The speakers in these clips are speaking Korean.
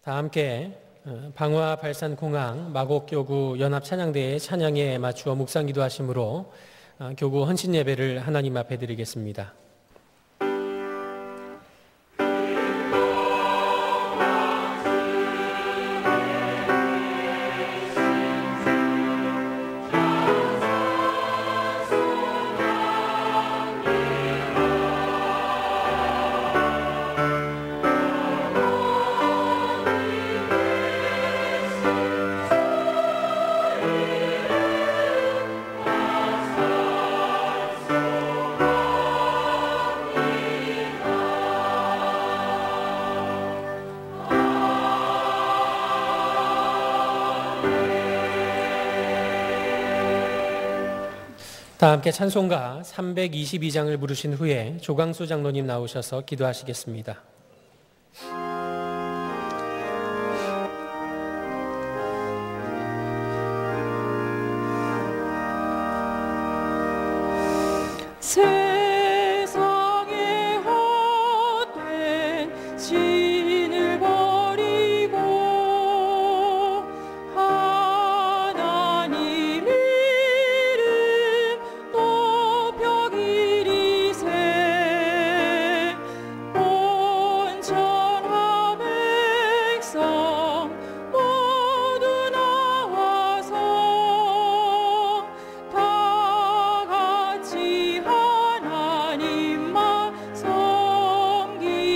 다 함께 방화 발산 공항 마곡교구 연합 찬양대의 찬양에 맞추어 묵상 기도하심으로 교구 헌신 예배를 하나님 앞에 드리겠습니다. 다 함께 찬송가 322장을 부르신 후에 조광수 장로님 나오셔서 기도하시겠습니다. 세상의 헛된 신을 버리고 하나님 이름 높여 기리세. 온전한 백성 모두 나와서 다 같이 하나님만 섬기세.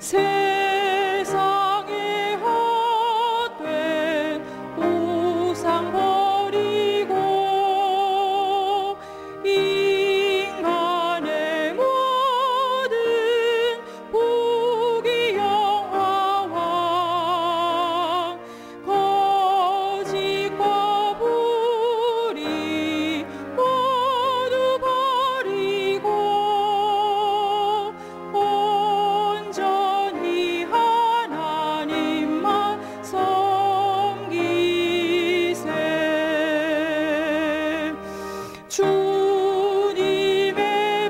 세상의 헛된 우상 버리고 인간의 모든 부귀영화와 거짓과 불의 모두 버리고 온전히 하나님만 섬기세. 주님의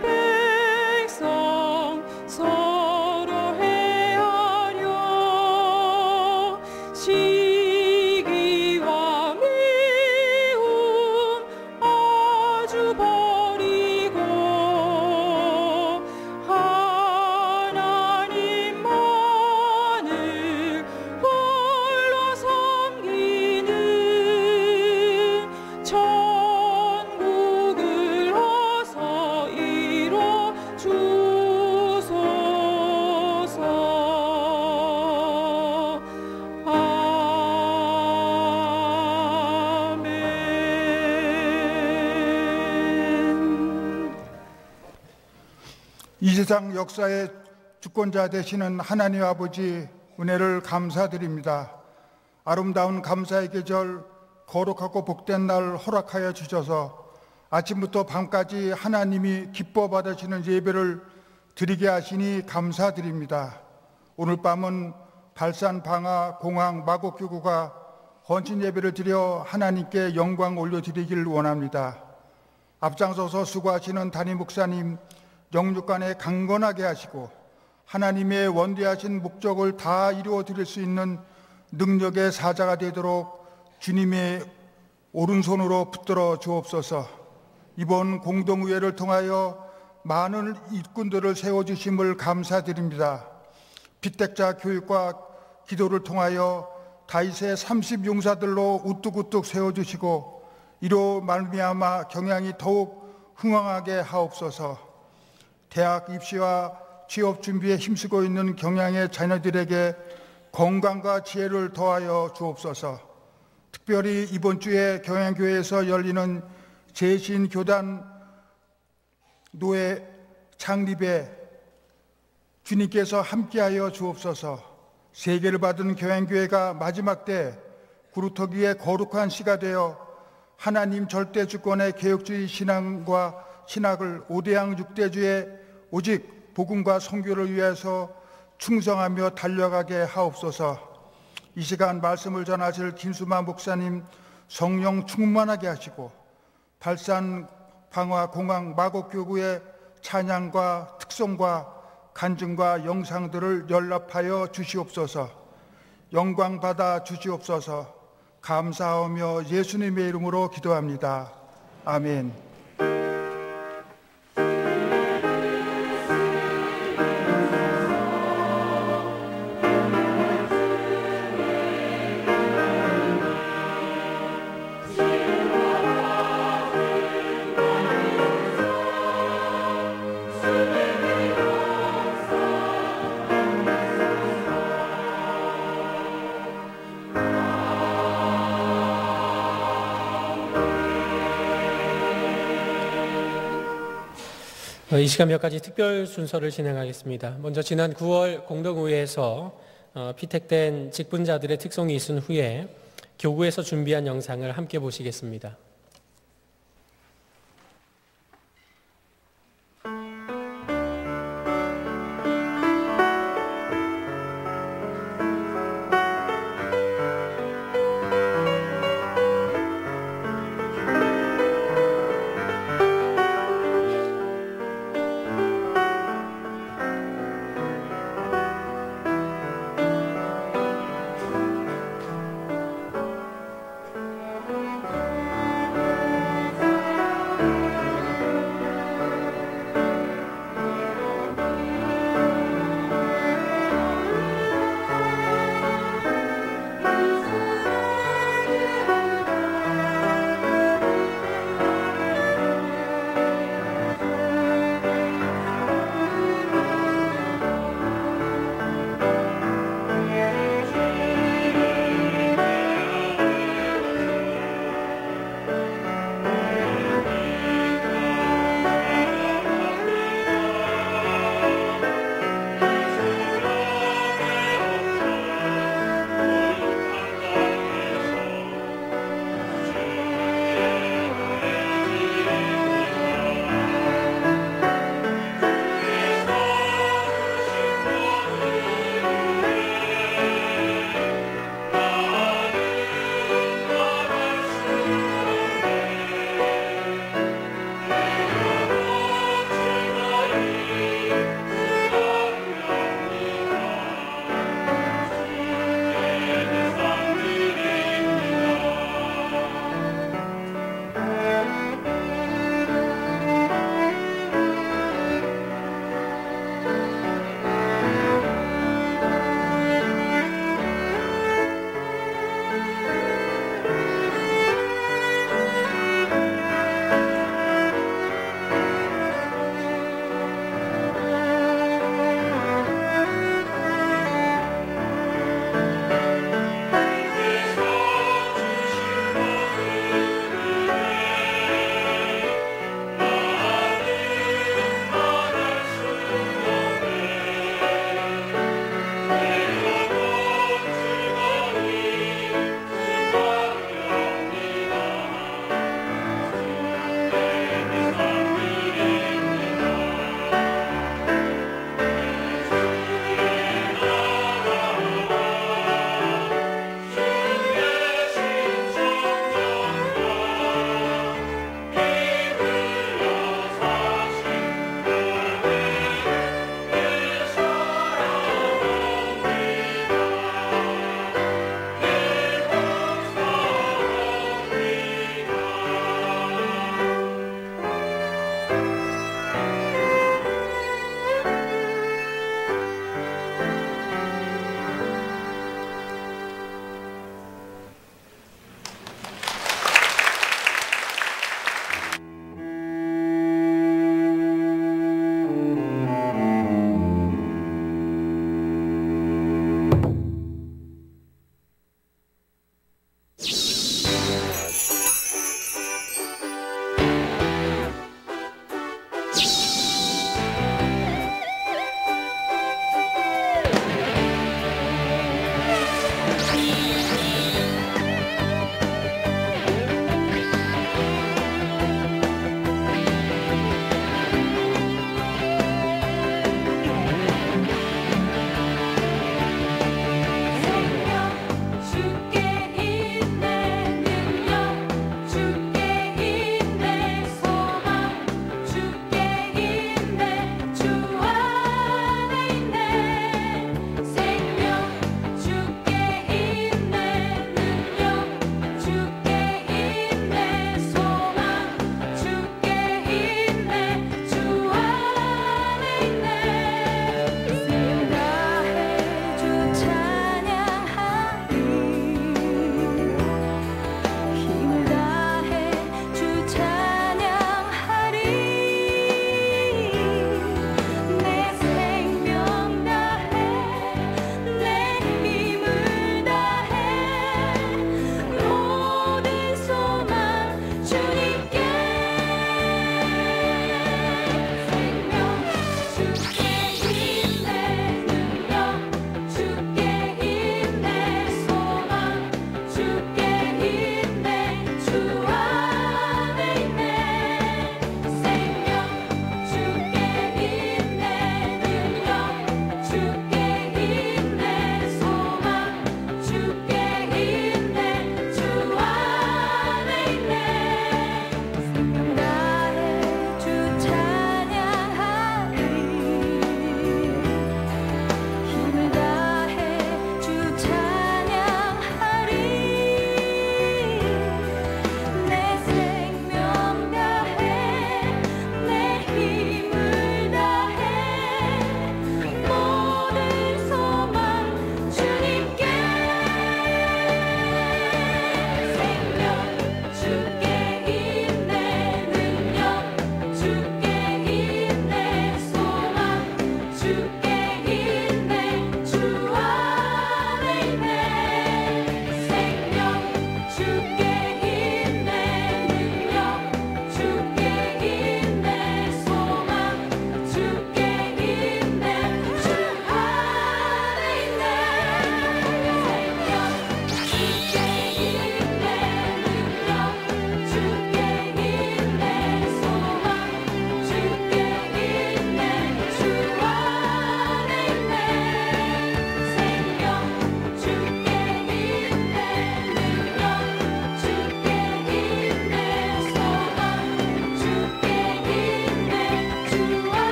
백성 서로 헤아려 시기와 미움 아주 버리고 하나님만을 홀로 섬기는 천국을 어서 이뤄 주소서. 아멘. 이 세상 역사의 주권자 되시는 하나님 아버지 은혜를 감사드립니다. 아름다운 감사의 계절, 거룩하고 복된 날 허락하여 주셔서 아침부터 밤까지 하나님이 기뻐 받으시는 예배를 드리게 하시니 감사드립니다. 오늘 밤은 발산 방화 공항 마곡교구가 헌신 예배를 드려 하나님께 영광 올려드리길 원합니다. 앞장서서 수고하시는 담임 목사님 영육간에 강건하게 하시고 하나님의 원대하신 목적을 다 이루어 드릴 수 있는 능력의 사자가 되도록 주님의 오른손으로 붙들어 주옵소서. 이번 공동의회를 통하여 많은 일꾼들을 세워주심을 감사드립니다. 빗대자 교육과 기도를 통하여 다윗의 30용사들로 우뚝우뚝 세워주시고 이로 말미암아 경향이 더욱 흥왕하게 하옵소서. 대학 입시와 취업 준비에 힘쓰고 있는 경향의 자녀들에게 건강과 지혜를 더하여 주옵소서. 특별히 이번 주에 경향교회에서 열리는 재신교단 노회 창립에 주님께서 함께하여 주옵소서. 세계를 받은 경향교회가 마지막 때 구루터기의 거룩한 시가 되어 하나님 절대 주권의 개혁주의 신앙과 신학을 5대양 6대주의 오직 복음과 선교를 위해서 충성하며 달려가게 하옵소서. 이 시간 말씀을 전하실 김수만 목사님 성령 충만하게 하시고 발산 방화 공항 마곡교구의 찬양과 특성과 간증과 영상들을 연락하여 주시옵소서. 영광 받아 주시옵소서. 감사하며 예수님의 이름으로 기도합니다. 아멘. 이 시간 몇 가지 특별 순서를 진행하겠습니다. 먼저 지난 9월 공동의회에서 피택된 직분자들의 특송이 있은 후에 교구에서 준비한 영상을 함께 보시겠습니다.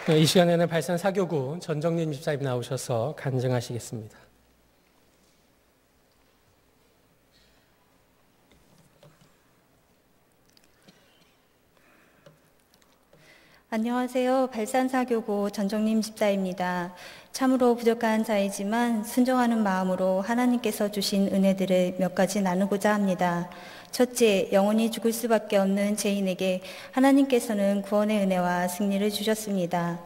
이 시간에는 발산 사교구 전정림 집사님 나오셔서 간증하시겠습니다. 안녕하세요. 발산사교구 전정림 집사입니다. 참으로 부족한 자이지만 순종하는 마음으로 하나님께서 주신 은혜들을 몇 가지 나누고자 합니다. 첫째, 영원히 죽을 수밖에 없는 죄인에게 하나님께서는 구원의 은혜와 승리를 주셨습니다.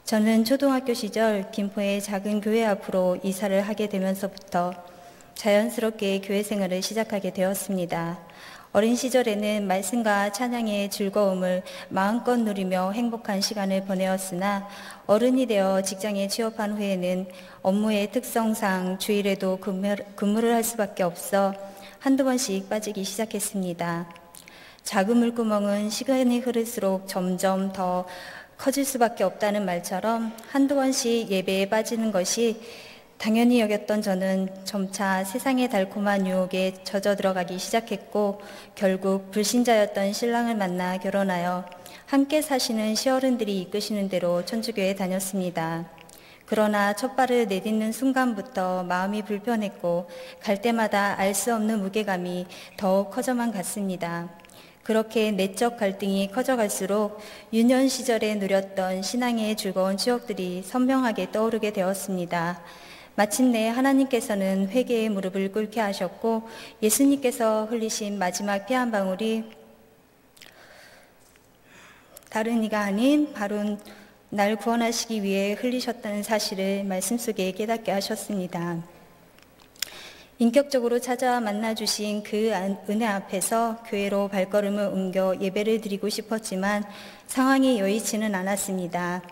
저는 초등학교 시절 김포의 작은 교회 앞으로 이사를 하게 되면서부터 자연스럽게 교회 생활을 시작하게 되었습니다. 어린 시절에는 말씀과 찬양의 즐거움을 마음껏 누리며 행복한 시간을 보내었으나 어른이 되어 직장에 취업한 후에는 업무의 특성상 주일에도 근무를 할 수밖에 없어 한두 번씩 빠지기 시작했습니다. 작은 물구멍은 시간이 흐를수록 점점 더 커질 수밖에 없다는 말처럼 한두 번씩 예배에 빠지는 것이 당연히 여겼던 저는 점차 세상의 달콤한 유혹에 젖어 들어가기 시작했고 결국 불신자였던 신랑을 만나 결혼하여 함께 사시는 시어른들이 이끄시는 대로 천주교에 다녔습니다. 그러나 첫 발을 내딛는 순간부터 마음이 불편했고 갈 때마다 알 수 없는 무게감이 더욱 커져만 갔습니다. 그렇게 내적 갈등이 커져갈수록 유년 시절에 누렸던 신앙의 즐거운 추억들이 선명하게 떠오르게 되었습니다. 마침내 하나님께서는 회개의 무릎을 꿇게 하셨고 예수님께서 흘리신 마지막 피 한 방울이 다른 이가 아닌 바로 날 구원하시기 위해 흘리셨다는 사실을 말씀 속에 깨닫게 하셨습니다. 인격적으로 찾아와 만나주신 그 은혜 앞에서 교회로 발걸음을 옮겨 예배를 드리고 싶었지만 상황이 여의치는 않았습니다.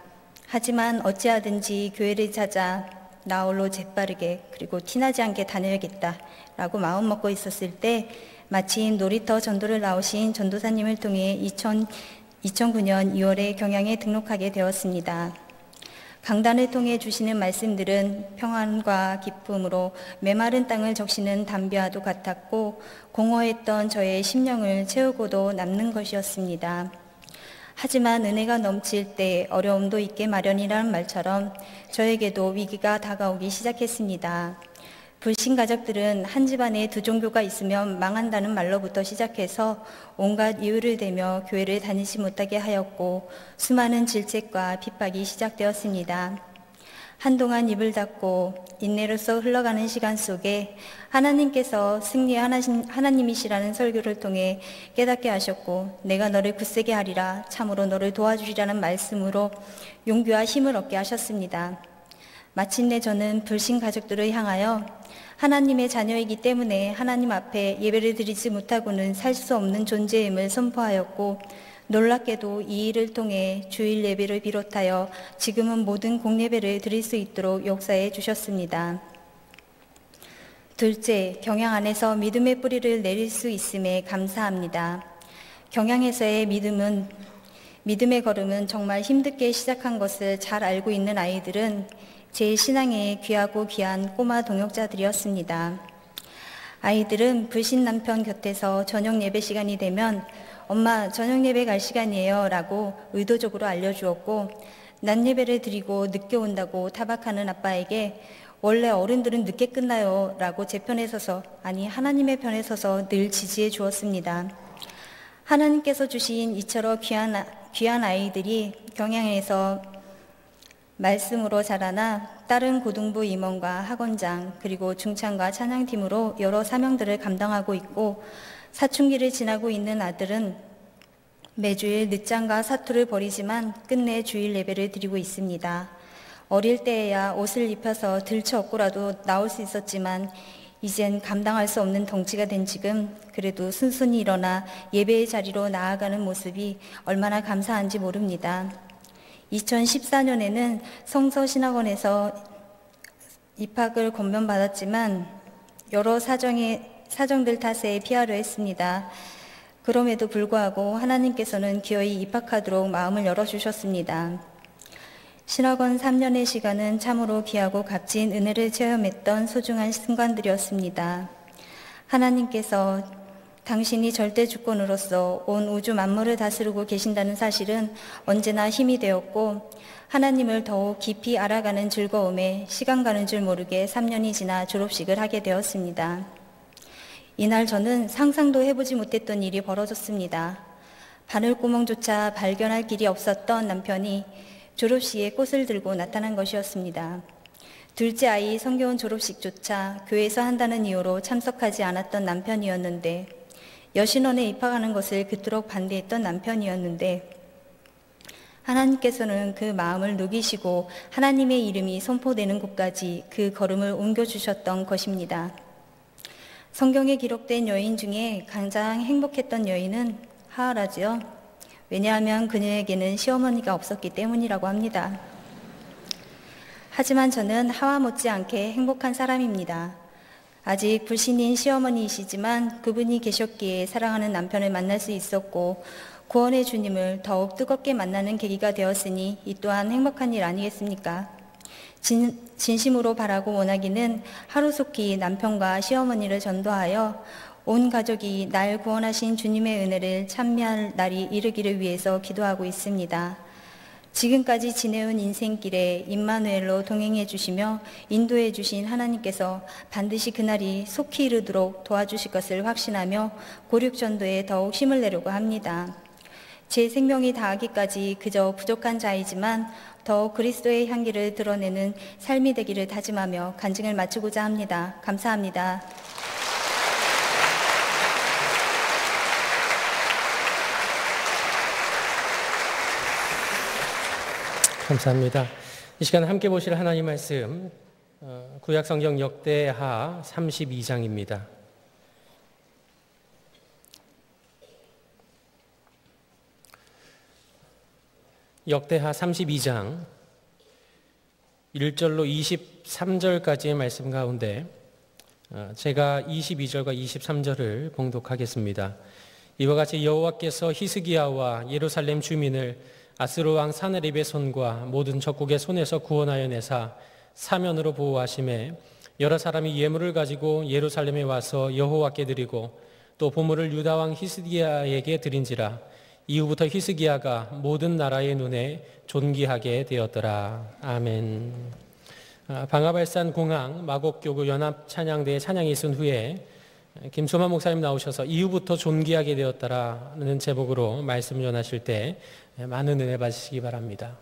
하지만 어찌하든지 교회를 찾아 나 홀로 재빠르게 그리고 티나지 않게 다녀야겠다라고 마음먹고 있었을 때 마침 놀이터 전도를 나오신 전도사님을 통해 2009년 2월에 경양에 등록하게 되었습니다. 강단을 통해 주시는 말씀들은 평안과 기쁨으로 메마른 땅을 적시는 담비와도 같았고 공허했던 저의 심령을 채우고도 남는 것이었습니다. 하지만 은혜가 넘칠 때 어려움도 있게 마련이라는 말처럼 저에게도 위기가 다가오기 시작했습니다. 불신 가족들은 한 집안에 두 종교가 있으면 망한다는 말로부터 시작해서 온갖 이유를 대며 교회를 다니지 못하게 하였고 수많은 질책과 핍박이 시작되었습니다. 한동안 입을 닫고 인내로서 흘러가는 시간 속에 하나님께서 승리의 하나님이시라는 설교를 통해 깨닫게 하셨고 내가 너를 굳세게 하리라 참으로 너를 도와주리라는 말씀으로 용기와 힘을 얻게 하셨습니다. 마침내 저는 불신 가족들을 향하여 하나님의 자녀이기 때문에 하나님 앞에 예배를 드리지 못하고는 살 수 없는 존재임을 선포하였고 놀랍게도 이 일을 통해 주일 예배를 비롯하여 지금은 모든 공예배를 드릴 수 있도록 역사해 주셨습니다. 둘째, 경양 안에서 믿음의 뿌리를 내릴 수 있음에 감사합니다. 경양에서의 믿음의 걸음은 정말 힘들게 시작한 것을 잘 알고 있는 아이들은 제 신앙에 귀하고 귀한 꼬마 동역자들이었습니다. 아이들은 불신 남편 곁에서 저녁 예배 시간이 되면 엄마 저녁 예배 갈 시간이에요 라고 의도적으로 알려주었고 낮 예배를 드리고 늦게 온다고 타박하는 아빠에게 원래 어른들은 늦게 끝나요 라고 제 편에 서서 아니 하나님의 편에 서서 늘 지지해 주었습니다. 하나님께서 주신 이처럼 귀한 아이들이 경양에서 말씀으로 자라나 다른 고등부 임원과 학원장 그리고 중창과 찬양팀으로 여러 사명들을 감당하고 있고 사춘기를 지나고 있는 아들은 매주일 늦잠과 사투를 벌이지만 끝내 주일 예배를 드리고 있습니다. 어릴 때에야 옷을 입혀서 들쳐업고라도 나올 수 있었지만 이젠 감당할 수 없는 덩치가 된 지금 그래도 순순히 일어나 예배의 자리로 나아가는 모습이 얼마나 감사한지 모릅니다. 2014년에는 성서신학원에서 입학을 권면받았지만 여러 사정들 탓에 피하려 했습니다. 그럼에도 불구하고 하나님께서는 기어이 입학하도록 마음을 열어주셨습니다. 신학원 3년의 시간은 참으로 귀하고 값진 은혜를 체험했던 소중한 순간들이었습니다. 하나님께서 당신이 절대 주권으로서 온 우주 만물을 다스리고 계신다는 사실은 언제나 힘이 되었고 하나님을 더욱 깊이 알아가는 즐거움에 시간 가는 줄 모르게 3년이 지나 졸업식을 하게 되었습니다. 이날 저는 상상도 해보지 못했던 일이 벌어졌습니다. 바늘구멍조차 발견할 길이 없었던 남편이 졸업식에 꽃을 들고 나타난 것이었습니다. 둘째 아이 성교원 졸업식조차 교회에서 한다는 이유로 참석하지 않았던 남편이었는데, 여신원에 입학하는 것을 그토록 반대했던 남편이었는데, 하나님께서는 그 마음을 누기시고 하나님의 이름이 선포되는 곳까지 그 걸음을 옮겨주셨던 것입니다. 성경에 기록된 여인 중에 가장 행복했던 여인은 하하라지요. 왜냐하면 그녀에게는 시어머니가 없었기 때문이라고 합니다. 하지만 저는 하와 못지않게 행복한 사람입니다. 아직 불신인 시어머니이시지만 그분이 계셨기에 사랑하는 남편을 만날 수 있었고 구원의 주님을 더욱 뜨겁게 만나는 계기가 되었으니 이 또한 행복한 일 아니겠습니까? 진심으로 바라고 원하기는 하루속히 남편과 시어머니를 전도하여 온 가족이 날 구원하신 주님의 은혜를 찬미할 날이 이르기를 위해서 기도하고 있습니다. 지금까지 지내온 인생길에 임마누엘로 동행해 주시며 인도해 주신 하나님께서 반드시 그날이 속히 이르도록 도와주실 것을 확신하며 고륙전도에 더욱 힘을 내려고 합니다. 제 생명이 다하기까지 그저 부족한 자이지만 더욱 그리스도의 향기를 드러내는 삶이 되기를 다짐하며 간증을 마치고자 합니다. 감사합니다. 감사합니다. 이 시간 함께 보실 하나님 말씀 구약성경 역대하 32장입니다. 역대하 32장 1절로 23절까지의 말씀 가운데 제가 22절과 23절을 봉독하겠습니다. 이와 같이 여호와께서 히스기야와 예루살렘 주민을 아스루 왕 사네립의 손과 모든 적국의 손에서 구원하여 내사 사면으로 보호하심에 여러 사람이 예물을 가지고 예루살렘에 와서 여호와께 드리고 또 보물을 유다 왕 히스기야에게 드린지라. 이후부터 히스기야가 모든 나라의 눈에 존귀하게 되었더라. 아멘. 방아발산 공항 마곡교구 연합찬양대에 찬양이 있은 후에 김소만 목사님 나오셔서 이후부터 존귀하게 되었다라는 제목으로 말씀 전하실 때 많은 은혜 받으시기 바랍니다.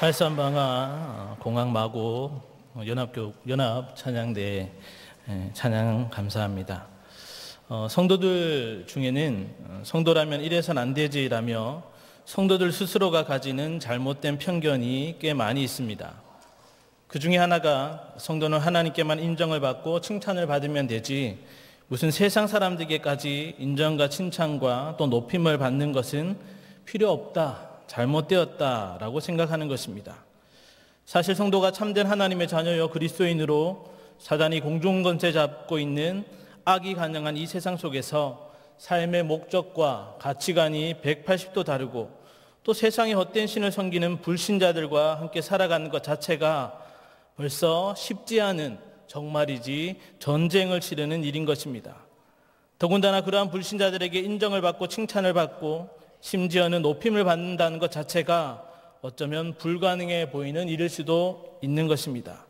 83방화 공항마고 연합 찬양대 찬양 감사합니다. 성도들 중에는 성도라면 이래선 안 되지라며 성도들 스스로가 가지는 잘못된 편견이 꽤 많이 있습니다. 그 중에 하나가 성도는 하나님께만 인정을 받고 칭찬을 받으면 되지 무슨 세상 사람들에게까지 인정과 칭찬과 또 높임을 받는 것은 필요 없다, 잘못되었다라고 생각하는 것입니다. 사실 성도가 참된 하나님의 자녀여 그리스도인으로 사단이 공중권세 잡고 있는 악이 가능한 이 세상 속에서 삶의 목적과 가치관이 180도 다르고 또 세상의 헛된 신을 섬기는 불신자들과 함께 살아가는 것 자체가 벌써 쉽지 않은 정말이지 전쟁을 치르는 일인 것입니다. 더군다나 그러한 불신자들에게 인정을 받고 칭찬을 받고 심지어는 높임을 받는다는 것 자체가 어쩌면 불가능해 보이는 일일 수도 있는 것입니다.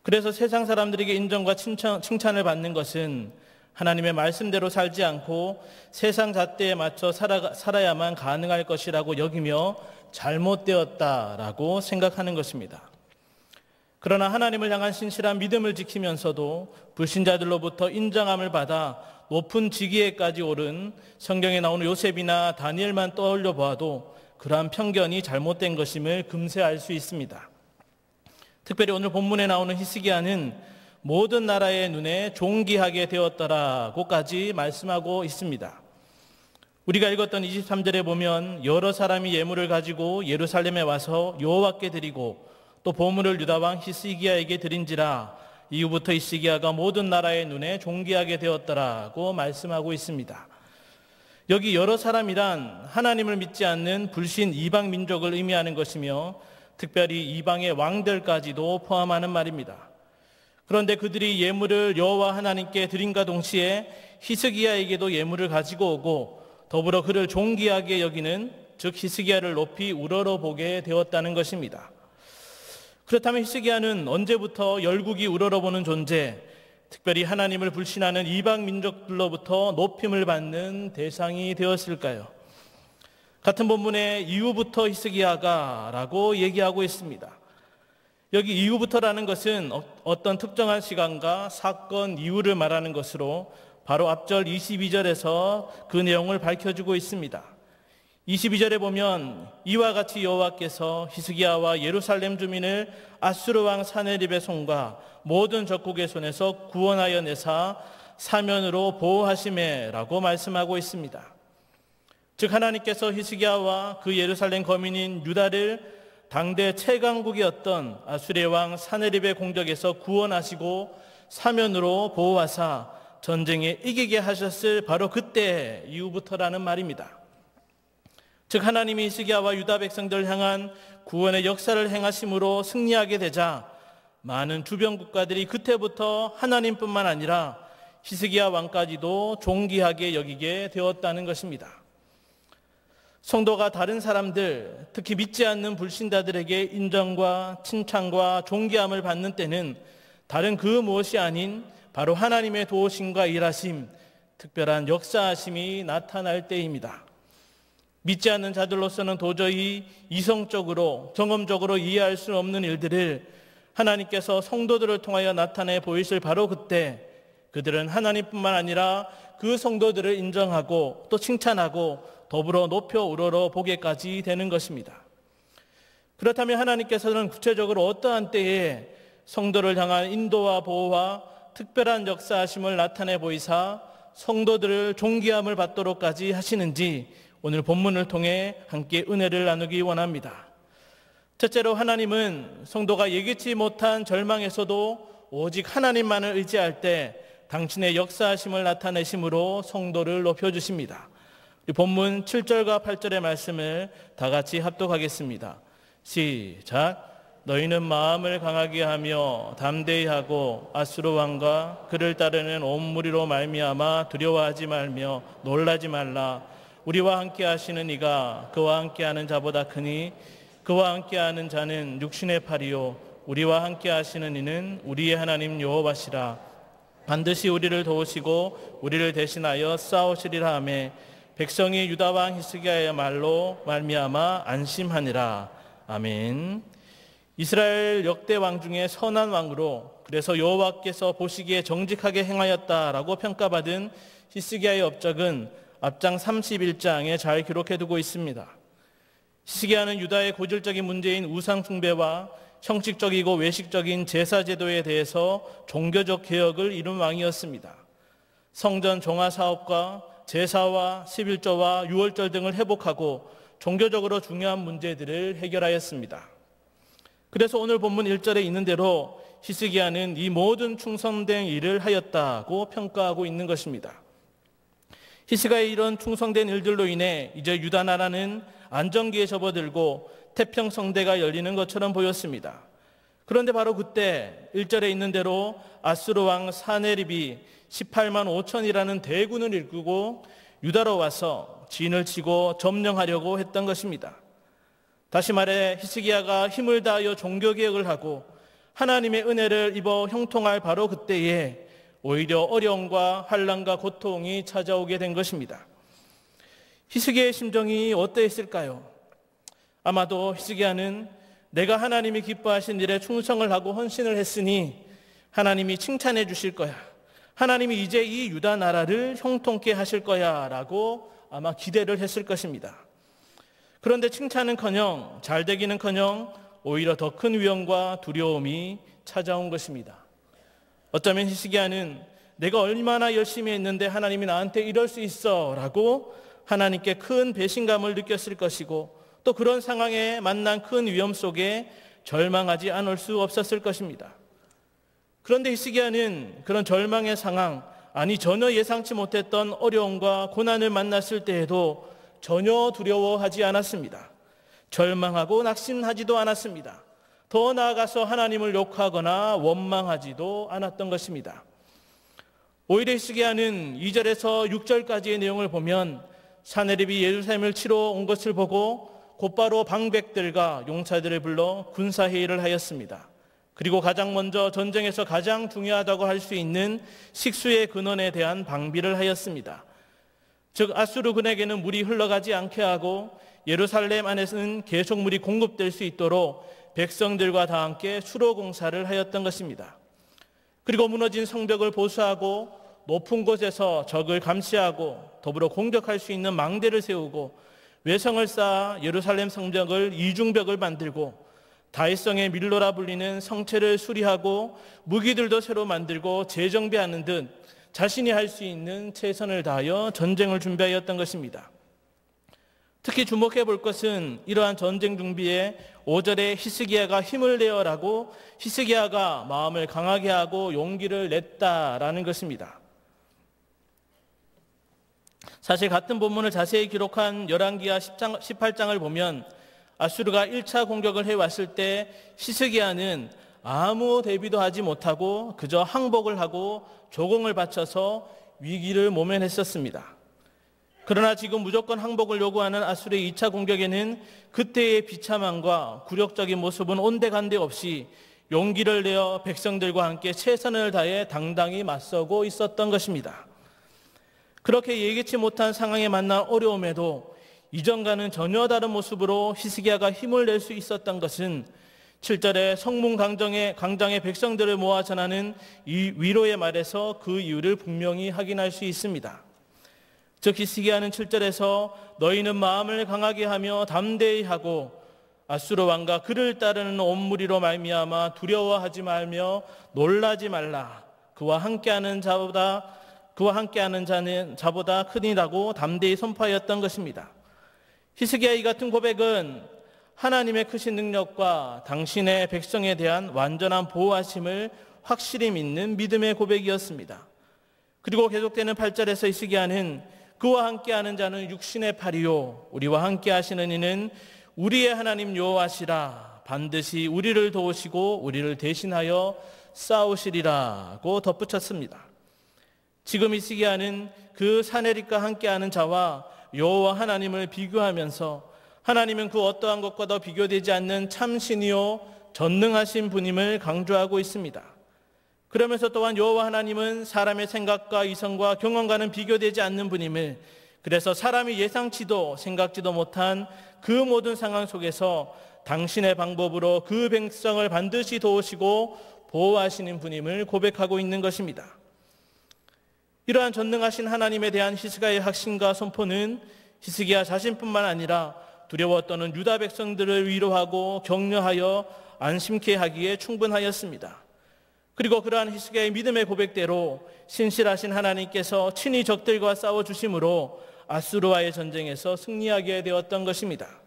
그래서 세상 사람들에게 인정과 칭찬을 받는 것은 하나님의 말씀대로 살지 않고 세상 잣대에 맞춰 살아야만 가능할 것이라고 여기며 잘못되었다라고 생각하는 것입니다. 그러나 하나님을 향한 신실한 믿음을 지키면서도 불신자들로부터 인정함을 받아 높은 직위에까지 오른 성경에 나오는 요셉이나 다니엘만 떠올려 보아도 그러한 편견이 잘못된 것임을 금세 알 수 있습니다. 특별히 오늘 본문에 나오는 히스기야는 모든 나라의 눈에 존귀하게 되었더라고까지 말씀하고 있습니다. 우리가 읽었던 23절에 보면 여러 사람이 예물을 가지고 예루살렘에 와서 여호와께 드리고 또 보물을 유다왕 히스기야에게 드린지라 이후부터 히스기야가 모든 나라의 눈에 존귀하게 되었더라고 말씀하고 있습니다. 여기 여러 사람이란 하나님을 믿지 않는 불신 이방 민족을 의미하는 것이며 특별히 이방의 왕들까지도 포함하는 말입니다. 그런데 그들이 예물을 여호와 하나님께 드림과 동시에 히스기야에게도 예물을 가지고 오고 더불어 그를 존귀하게 여기는 즉 히스기야를 높이 우러러보게 되었다는 것입니다. 그렇다면 히스기야는 언제부터 열국이 우러러보는 존재, 특별히 하나님을 불신하는 이방 민족들로부터 높임을 받는 대상이 되었을까요? 같은 본문에 이후부터 히스기야가 라고 얘기하고 있습니다. 여기 이후부터라는 것은 어떤 특정한 시간과 사건 이후를 말하는 것으로 바로 앞절 22절에서 그 내용을 밝혀주고 있습니다. 22절에 보면 이와 같이 여호와께서 히스기야와 예루살렘 주민을 아수르 왕 사네립의 손과 모든 적국의 손에서 구원하여 내사 사면으로 보호하시매라고 말씀하고 있습니다. 즉 하나님께서 히스기야와 그 예루살렘 거민인 유다를 당대 최강국이었던 아수르 왕 사네립의 공격에서 구원하시고 사면으로 보호하사 전쟁에 이기게 하셨을 바로 그때 이후부터라는 말입니다. 즉 하나님이 히스기야와 유다 백성들을 향한 구원의 역사를 행하심으로 승리하게 되자 많은 주변 국가들이 그때부터 하나님뿐만 아니라 히스기야 왕까지도 존귀하게 여기게 되었다는 것입니다. 성도가 다른 사람들, 특히 믿지 않는 불신자들에게 인정과 칭찬과 존귀함을 받는 때는 다른 그 무엇이 아닌 바로 하나님의 도우심과 일하심, 특별한 역사하심이 나타날 때입니다. 믿지 않는 자들로서는 도저히 이성적으로 경험적으로 이해할 수 없는 일들을 하나님께서 성도들을 통하여 나타내 보이실 바로 그때 그들은 하나님뿐만 아니라 그 성도들을 인정하고 또 칭찬하고 더불어 높여 우러러 보게까지 되는 것입니다. 그렇다면 하나님께서는 구체적으로 어떠한 때에 성도를 향한 인도와 보호와 특별한 역사하심을 나타내 보이사 성도들을 존귀함을 받도록까지 하시는지 오늘 본문을 통해 함께 은혜를 나누기 원합니다. 첫째로 하나님은 성도가 예기치 못한 절망에서도 오직 하나님만을 의지할 때 당신의 역사하심을 나타내심으로 성도를 높여주십니다. 본문 7절과 8절의 말씀을 다 같이 합독하겠습니다. 시작. 너희는 마음을 강하게 하며 담대히 하고 아수르 왕과 그를 따르는 온 무리로 말미암아 두려워하지 말며 놀라지 말라. 우리와 함께 하시는 이가 그와 함께 하는 자보다 크니 그와 함께 하는 자는 육신의 팔이요 우리와 함께 하시는 이는 우리의 하나님 여호와시라. 반드시 우리를 도우시고 우리를 대신하여 싸우시리라 하매 백성이 유다 왕 히스기야의 말로 말미암아 안심하니라. 아멘. 이스라엘 역대 왕 중에 선한 왕으로 그래서 여호와께서 보시기에 정직하게 행하였다라고 평가받은 히스기야의 업적은 앞장 31장에 잘 기록해두고 있습니다. 히스기야는 유다의 고질적인 문제인 우상 숭배와 형식적이고 외식적인 제사 제도에 대해서 종교적 개혁을 이룬 왕이었습니다. 성전 정화 사업과 제사와 11조와 유월절 등을 회복하고 종교적으로 중요한 문제들을 해결하였습니다. 그래서 오늘 본문 1절에 있는 대로 히스기야는 이 모든 충성된 일을 하였다고 평가하고 있는 것입니다. 히스기야의 이런 충성된 일들로 인해 이제 유다 나라는 안정기에 접어들고 태평성대가 열리는 것처럼 보였습니다. 그런데 바로 그때 1절에 있는 대로 아수르 왕 사네립이 18만 5천이라는 대군을 이끌고 유다로 와서 진을 치고 점령하려고 했던 것입니다. 다시 말해 히스기야가 힘을 다하여 종교개혁을 하고 하나님의 은혜를 입어 형통할 바로 그때에 오히려 어려움과 환난과 고통이 찾아오게 된 것입니다. 히스기야의 심정이 어떠했을까요? 아마도 히스기야는 내가 하나님이 기뻐하신 일에 충성을 하고 헌신을 했으니 하나님이 칭찬해 주실 거야. 하나님이 이제 이 유다 나라를 형통케 하실 거야 라고 아마 기대를 했을 것입니다. 그런데 칭찬은커녕 잘 되기는커녕 오히려 더 큰 위험과 두려움이 찾아온 것입니다. 어쩌면 히스기야는 내가 얼마나 열심히 했는데 하나님이 나한테 이럴 수 있어 라고 하나님께 큰 배신감을 느꼈을 것이고 또 그런 상황에 만난 큰 위험 속에 절망하지 않을 수 없었을 것입니다. 그런데 히스기야는 그런 절망의 상황, 아니 전혀 예상치 못했던 어려움과 고난을 만났을 때에도 전혀 두려워하지 않았습니다. 절망하고 낙심하지도 않았습니다. 더 나아가서 하나님을 욕하거나 원망하지도 않았던 것입니다. 오히려 히스기야는 2절에서 6절까지의 내용을 보면 사네립이 예루살렘을 치러 온 것을 보고 곧바로 방백들과 용사들을 불러 군사회의를 하였습니다. 그리고 가장 먼저 전쟁에서 가장 중요하다고 할 수 있는 식수의 근원에 대한 방비를 하였습니다. 즉 아수르군에게는 물이 흘러가지 않게 하고 예루살렘 안에서는 계속 물이 공급될 수 있도록 백성들과 다 함께 수로 공사를 하였던 것입니다. 그리고 무너진 성벽을 보수하고 높은 곳에서 적을 감시하고 더불어 공격할 수 있는 망대를 세우고 외성을 쌓아 예루살렘 성벽을 이중벽을 만들고 다윗성의 밀로라 불리는 성체를 수리하고 무기들도 새로 만들고 재정비하는 듯 자신이 할 수 있는 최선을 다하여 전쟁을 준비하였던 것입니다. 특히 주목해 볼 것은 이러한 전쟁 준비에 5절에 히스기야가 힘을 내어라고 히스기야가 마음을 강하게 하고 용기를 냈다라는 것입니다. 사실 같은 본문을 자세히 기록한 열왕기하 18장을 보면 아수르가 1차 공격을 해왔을 때 히스기야는 아무 대비도 하지 못하고 그저 항복을 하고 조공을 바쳐서 위기를 모면했었습니다. 그러나 지금 무조건 항복을 요구하는 아수르의 2차 공격에는 그때의 비참함과 굴욕적인 모습은 온데간데 없이 용기를 내어 백성들과 함께 최선을 다해 당당히 맞서고 있었던 것입니다. 그렇게 예기치 못한 상황에 만난 어려움에도 이전과는 전혀 다른 모습으로 히스기야가 힘을 낼 수 있었던 것은 7절에 성문 광장의 백성들을 모아 전하는 이 위로의 말에서 그 이유를 분명히 확인할 수 있습니다. 즉 히스기야는 7절에서 너희는 마음을 강하게 하며 담대히 하고 아수르 왕과 그를 따르는 온 무리로 말미암아 두려워하지 말며 놀라지 말라. 그와 함께하는 자는 자보다 크니라고 담대히 선포하였던 것입니다. 히스기야의 이 같은 고백은 하나님의 크신 능력과 당신의 백성에 대한 완전한 보호하심을 확실히 믿는 믿음의 고백이었습니다. 그리고 계속되는 8절에서 히스기야는 그와 함께하는 자는 육신의 팔이요 우리와 함께하시는 이는 우리의 하나님 여호와시라. 반드시 우리를 도우시고 우리를 대신하여 싸우시리라고 덧붙였습니다. 지금 히스기야는 그 사네립과 함께하는 자와 여호와 하나님을 비교하면서 하나님은 그 어떠한 것과도 비교되지 않는 참신이요 전능하신 분임을 강조하고 있습니다. 그러면서 또한 여호와 하나님은 사람의 생각과 이성과 경험과는 비교되지 않는 분임을, 그래서 사람이 예상치도 생각지도 못한 그 모든 상황 속에서 당신의 방법으로 그 백성을 반드시 도우시고 보호하시는 분임을 고백하고 있는 것입니다. 이러한 전능하신 하나님에 대한 히스기야의 확신과 선포는 히스기야 자신뿐만 아니라 두려워 떠는 유다 백성들을 위로하고 격려하여 안심케 하기에 충분하였습니다. 그리고 그러한 히스기야의 믿음의 고백대로 신실하신 하나님께서 친히 적들과 싸워주심으로 아수르와의 전쟁에서 승리하게 되었던 것입니다.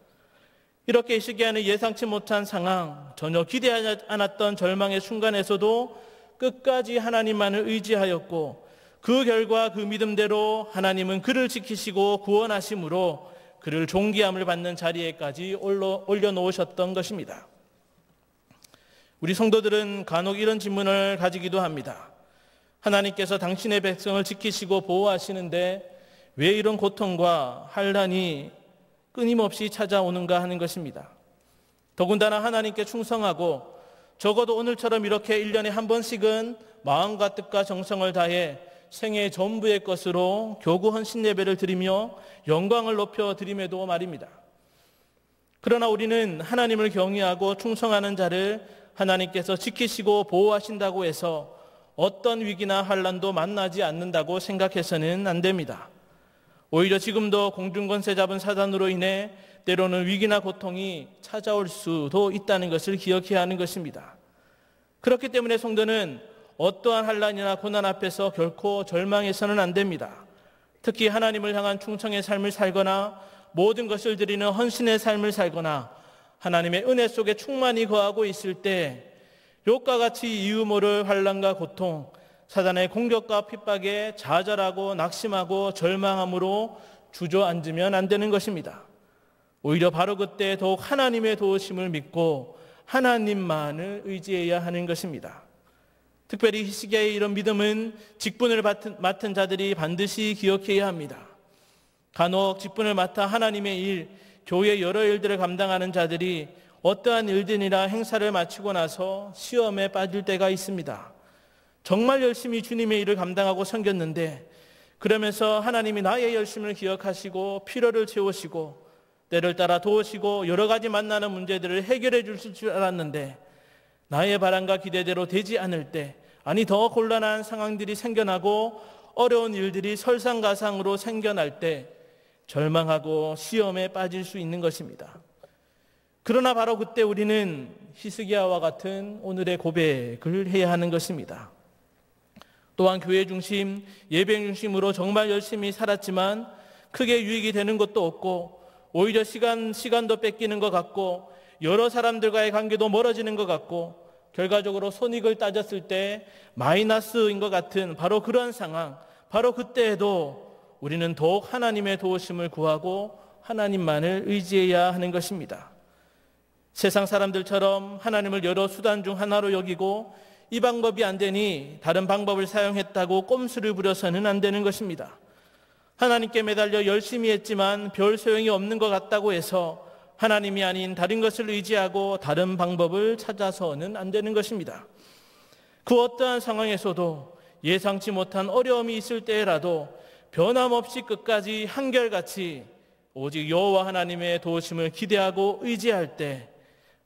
이렇게 히스기야는 예상치 못한 상황, 전혀 기대하지 않았던 절망의 순간에서도 끝까지 하나님만을 의지하였고 그 결과 그 믿음대로 하나님은 그를 지키시고 구원하심으로 그를 존귀함을 받는 자리에까지 올려놓으셨던 것입니다. 우리 성도들은 간혹 이런 질문을 가지기도 합니다. 하나님께서 당신의 백성을 지키시고 보호하시는데 왜 이런 고통과 환난이 끊임없이 찾아오는가 하는 것입니다. 더군다나 하나님께 충성하고 적어도 오늘처럼 이렇게 1년에 한 번씩은 마음과 뜻과 정성을 다해 생애 전부의 것으로 교구 헌신 예배를 드리며 영광을 높여 드림에도 말입니다. 그러나 우리는 하나님을 경외하고 충성하는 자를 하나님께서 지키시고 보호하신다고 해서 어떤 위기나 환난도 만나지 않는다고 생각해서는 안 됩니다. 오히려 지금도 공중권세 잡은 사단으로 인해 때로는 위기나 고통이 찾아올 수도 있다는 것을 기억해야 하는 것입니다. 그렇기 때문에 성도는 어떠한 환난이나 고난 앞에서 결코 절망해서는 안 됩니다. 특히 하나님을 향한 충성의 삶을 살거나 모든 것을 드리는 헌신의 삶을 살거나 하나님의 은혜 속에 충만히 거하고 있을 때 욥과 같이 이유 모를 환난과 고통, 사단의 공격과 핍박에 좌절하고 낙심하고 절망함으로 주저앉으면 안 되는 것입니다. 오히려 바로 그때 더욱 하나님의 도우심을 믿고 하나님만을 의지해야 하는 것입니다. 특별히 히스기야의 이런 믿음은 직분을 맡은 자들이 반드시 기억해야 합니다. 간혹 직분을 맡아 하나님의 일, 교회의 여러 일들을 감당하는 자들이 어떠한 일들이나 행사를 마치고 나서 시험에 빠질 때가 있습니다. 정말 열심히 주님의 일을 감당하고 섬겼는데 그러면서 하나님이 나의 열심을 기억하시고 필요를 채우시고 때를 따라 도우시고 여러 가지 만나는 문제들을 해결해 주실 줄 알았는데 나의 바람과 기대대로 되지 않을 때, 아니 더 곤란한 상황들이 생겨나고 어려운 일들이 설상가상으로 생겨날 때 절망하고 시험에 빠질 수 있는 것입니다. 그러나 바로 그때 우리는 히스기야와 같은 오늘의 고백을 해야 하는 것입니다. 또한 교회 중심, 예배 중심으로 정말 열심히 살았지만 크게 유익이 되는 것도 없고 오히려 시간도 뺏기는 것 같고 여러 사람들과의 관계도 멀어지는 것 같고 결과적으로 손익을 따졌을 때 마이너스인 것 같은 바로 그런 상황, 바로 그때에도 우리는 더욱 하나님의 도우심을 구하고 하나님만을 의지해야 하는 것입니다. 세상 사람들처럼 하나님을 여러 수단 중 하나로 여기고 이 방법이 안 되니 다른 방법을 사용했다고 꼼수를 부려서는 안 되는 것입니다. 하나님께 매달려 열심히 했지만 별 소용이 없는 것 같다고 해서 하나님이 아닌 다른 것을 의지하고 다른 방법을 찾아서는 안 되는 것입니다. 그 어떠한 상황에서도 예상치 못한 어려움이 있을 때라도 변함없이 끝까지 한결같이 오직 여호와 하나님의 도우심을 기대하고 의지할 때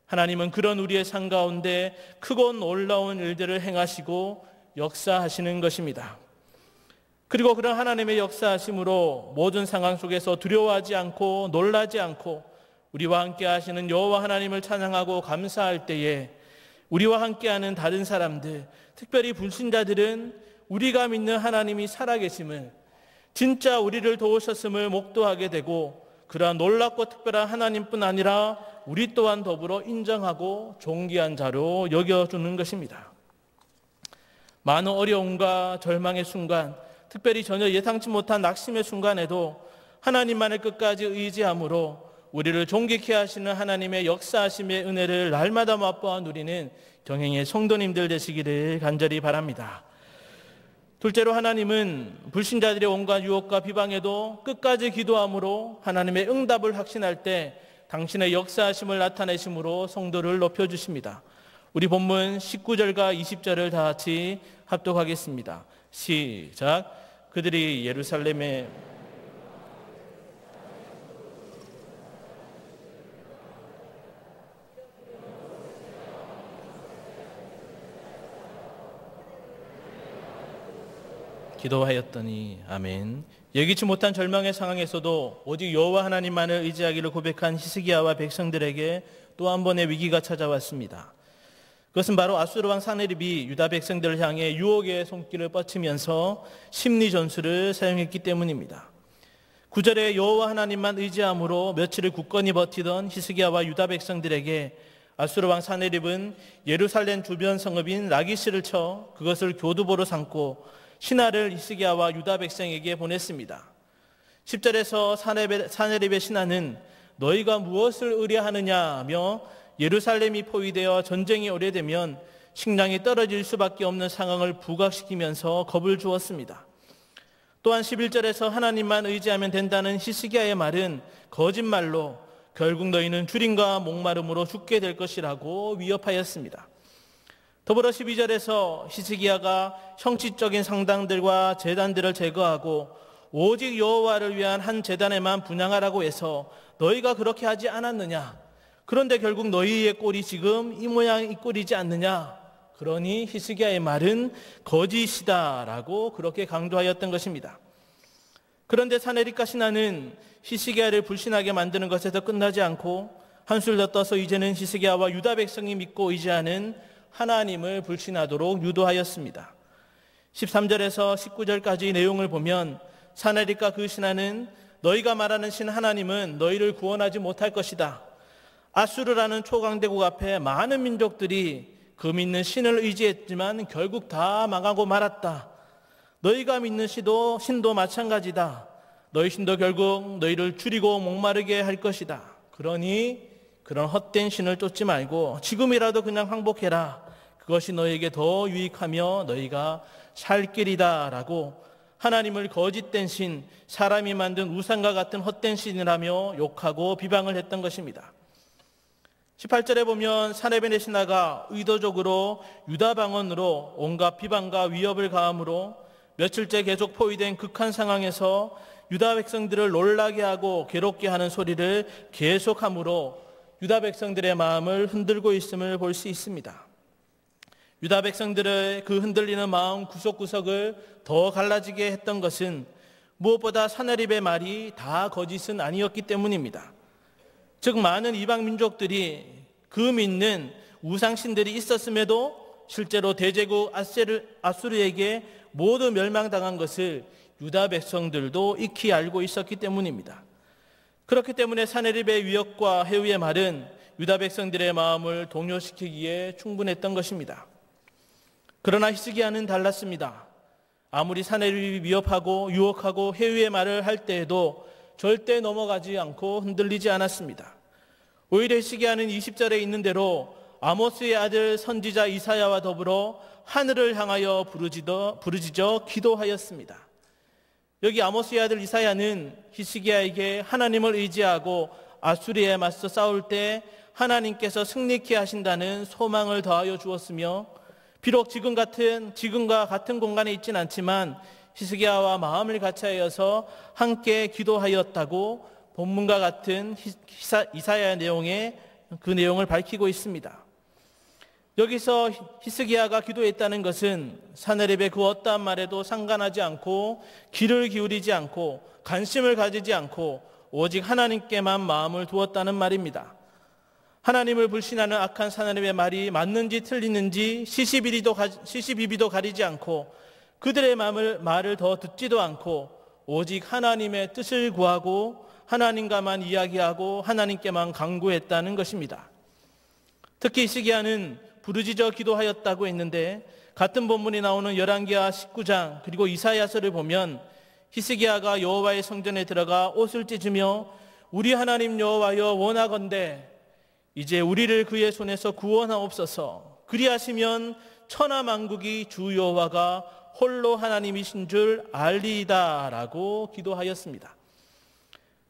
하나님은 그런 우리의 삶 가운데 크고 놀라운 일들을 행하시고 역사하시는 것입니다. 그리고 그런 하나님의 역사하심으로 모든 상황 속에서 두려워하지 않고 놀라지 않고 우리와 함께 하시는 여호와 하나님을 찬양하고 감사할 때에 우리와 함께하는 다른 사람들, 특별히 불신자들은 우리가 믿는 하나님이 살아계심을, 진짜 우리를 도우셨음을 목도하게 되고 그러한 놀랍고 특별한 하나님뿐 아니라 우리 또한 더불어 인정하고 존귀한 자로 여겨주는 것입니다. 많은 어려움과 절망의 순간, 특별히 전혀 예상치 못한 낙심의 순간에도 하나님만을 끝까지 의지함으로 우리를 존귀케 하시는 하나님의 역사하심의 은혜를 날마다 맛보아 누리는 경행의 성도님들 되시기를 간절히 바랍니다. 둘째로 하나님은 불신자들의 온갖 유혹과 비방에도 끝까지 기도함으로 하나님의 응답을 확신할 때 당신의 역사하심을 나타내심으로 성도를 높여주십니다. 우리 본문 19절과 20절을 다 같이 합독하겠습니다. 시작. 그들이 예루살렘에 기도하였더니 아멘. 예기치 못한 절망의 상황에서도 오직 여호와 하나님만을 의지하기를 고백한 히스기야와 백성들에게 또 한 번의 위기가 찾아왔습니다. 그것은 바로 아수르 왕 사네립이 유다 백성들을 향해 유혹의 손길을 뻗치면서 심리 전술을 사용했기 때문입니다. 9절에 여호와 하나님만 의지함으로 며칠을 굳건히 버티던 히스기야와 유다 백성들에게 아수르 왕 사네립은 예루살렘 주변 성읍인 라기스를 쳐 그것을 교두보로 삼고 신하를 히스기야와 유다 백성에게 보냈습니다. 10절에서 사네립의 신하는 너희가 무엇을 의뢰하느냐며 예루살렘이 포위되어 전쟁이 오래되면 식량이 떨어질 수밖에 없는 상황을 부각시키면서 겁을 주었습니다. 또한 11절에서 하나님만 의지하면 된다는 히스기야의 말은 거짓말로 결국 너희는 주림과 목마름으로 죽게 될 것이라고 위협하였습니다. 더불어 12절에서 히스기야가 형식적인 상당들과 제단들을 제거하고 오직 여호와를 위한 한 제단에만 분향하라고 해서 너희가 그렇게 하지 않았느냐? 그런데 결국 너희의 꼴이 지금 이 모양 이 꼴이지 않느냐? 그러니 히스기야의 말은 거짓이다라고 그렇게 강조하였던 것입니다. 그런데 사네립과 신하는 히스기야를 불신하게 만드는 것에서 끝나지 않고 한술 더 떠서 이제는 히스기야와 유다 백성이 믿고 의지하는 하나님을 불신하도록 유도하였습니다. 13절에서 19절까지 내용을 보면 사네립과 그 신하는 너희가 말하는 신 하나님은 너희를 구원하지 못할 것이다. 아수르라는 초강대국 앞에 많은 민족들이 그 믿는 신을 의지했지만 결국 다 망하고 말았다. 너희가 믿는 신도 마찬가지다. 너희 신도 결국 너희를 줄이고 목마르게 할 것이다. 그러니 그런 헛된 신을 쫓지 말고 지금이라도 그냥 항복해라. 그것이 너희에게 더 유익하며 너희가 살 길이다 라고 하나님을 거짓된 신, 사람이 만든 우상과 같은 헛된 신이라며 욕하고 비방을 했던 것입니다. 18절에 보면 사네립의 신하가 의도적으로 유다 방언으로 온갖 비방과 위협을 가함으로 며칠째 계속 포위된 극한 상황에서 유다 백성들을 놀라게 하고 괴롭게 하는 소리를 계속함으로 유다 백성들의 마음을 흔들고 있음을 볼 수 있습니다. 유다 백성들의 그 흔들리는 마음 구석구석을 더 갈라지게 했던 것은 무엇보다 사네립의 말이 다 거짓은 아니었기 때문입니다. 즉 많은 이방 민족들이 그 믿는 우상신들이 있었음에도 실제로 대제국 아수르에게 모두 멸망당한 것을 유다 백성들도 익히 알고 있었기 때문입니다. 그렇기 때문에 사네립의 위협과 해후의 말은 유다 백성들의 마음을 동요시키기에 충분했던 것입니다. 그러나 히스기야는 달랐습니다. 아무리 사네립이 위협하고 유혹하고 해후의 말을 할 때에도 절대 넘어가지 않고 흔들리지 않았습니다. 오히려 히스기야는 20절에 있는 대로 아모스의 아들 선지자 이사야와 더불어 하늘을 향하여 부르짖어 기도하였습니다. 여기 아모스의 아들 이사야는 히스기야에게 하나님을 의지하고 아수르에 맞서 싸울 때 하나님께서 승리케 하신다는 소망을 더하여 주었으며 비록 지금과 같은 공간에 있진 않지만 히스기야와 마음을 같이하여서 함께 기도하였다고 본문과 같은 이사야 내용의 그 내용을 밝히고 있습니다. 여기서 히스기야가 기도했다는 것은 사네립의 그 어떠한 말에도 상관하지 않고 귀를 기울이지 않고 관심을 가지지 않고 오직 하나님께만 마음을 두었다는 말입니다. 하나님을 불신하는 악한 사네립의 말이 맞는지 틀리는지 시시비비도 가리지 않고 그들의 말을 더 듣지도 않고 오직 하나님의 뜻을 구하고 하나님과만 이야기하고 하나님께만 간구했다는 것입니다. 특히 히스기야는 부르짖어 기도하였다고 했는데 같은 본문에 나오는 열왕기하 19장 그리고 이사야서를 보면 히스기야가 여호와의 성전에 들어가 옷을 찢으며 우리 하나님 여호와여 원하건대 이제 우리를 그의 손에서 구원하옵소서. 그리하시면 천하 만국이 주 여호와가 홀로 하나님이신 줄 알리이다 라고 기도하였습니다.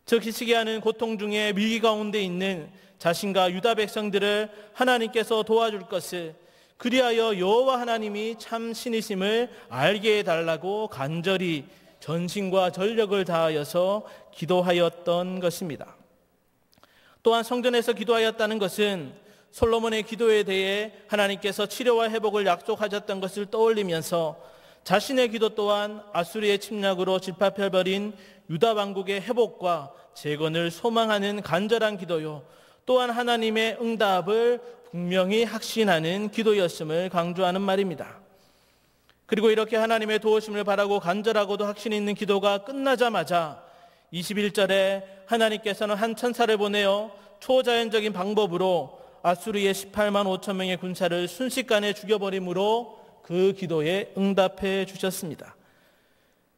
즉 히스기야는 고통 중에 위기 가운데 있는 자신과 유다 백성들을 하나님께서 도와줄 것을 그리하여 여호와 하나님이 참 신이심을 알게 해달라고 간절히 전심과 전력을 다하여서 기도하였던 것입니다. 또한 성전에서 기도하였다는 것은 솔로몬의 기도에 대해 하나님께서 치료와 회복을 약속하셨던 것을 떠올리면서 자신의 기도 또한 아수리의 침략으로 질파펴버린 유다 왕국의 회복과 재건을 소망하는 간절한 기도요, 또한 하나님의 응답을 분명히 확신하는 기도였음을 강조하는 말입니다. 그리고 이렇게 하나님의 도우심을 바라고 간절하고도 확신 있는 기도가 끝나자마자 21절에 하나님께서는 한 천사를 보내어 초자연적인 방법으로 아수르의 18만 5천 명의 군사를 순식간에 죽여버림으로 그 기도에 응답해 주셨습니다.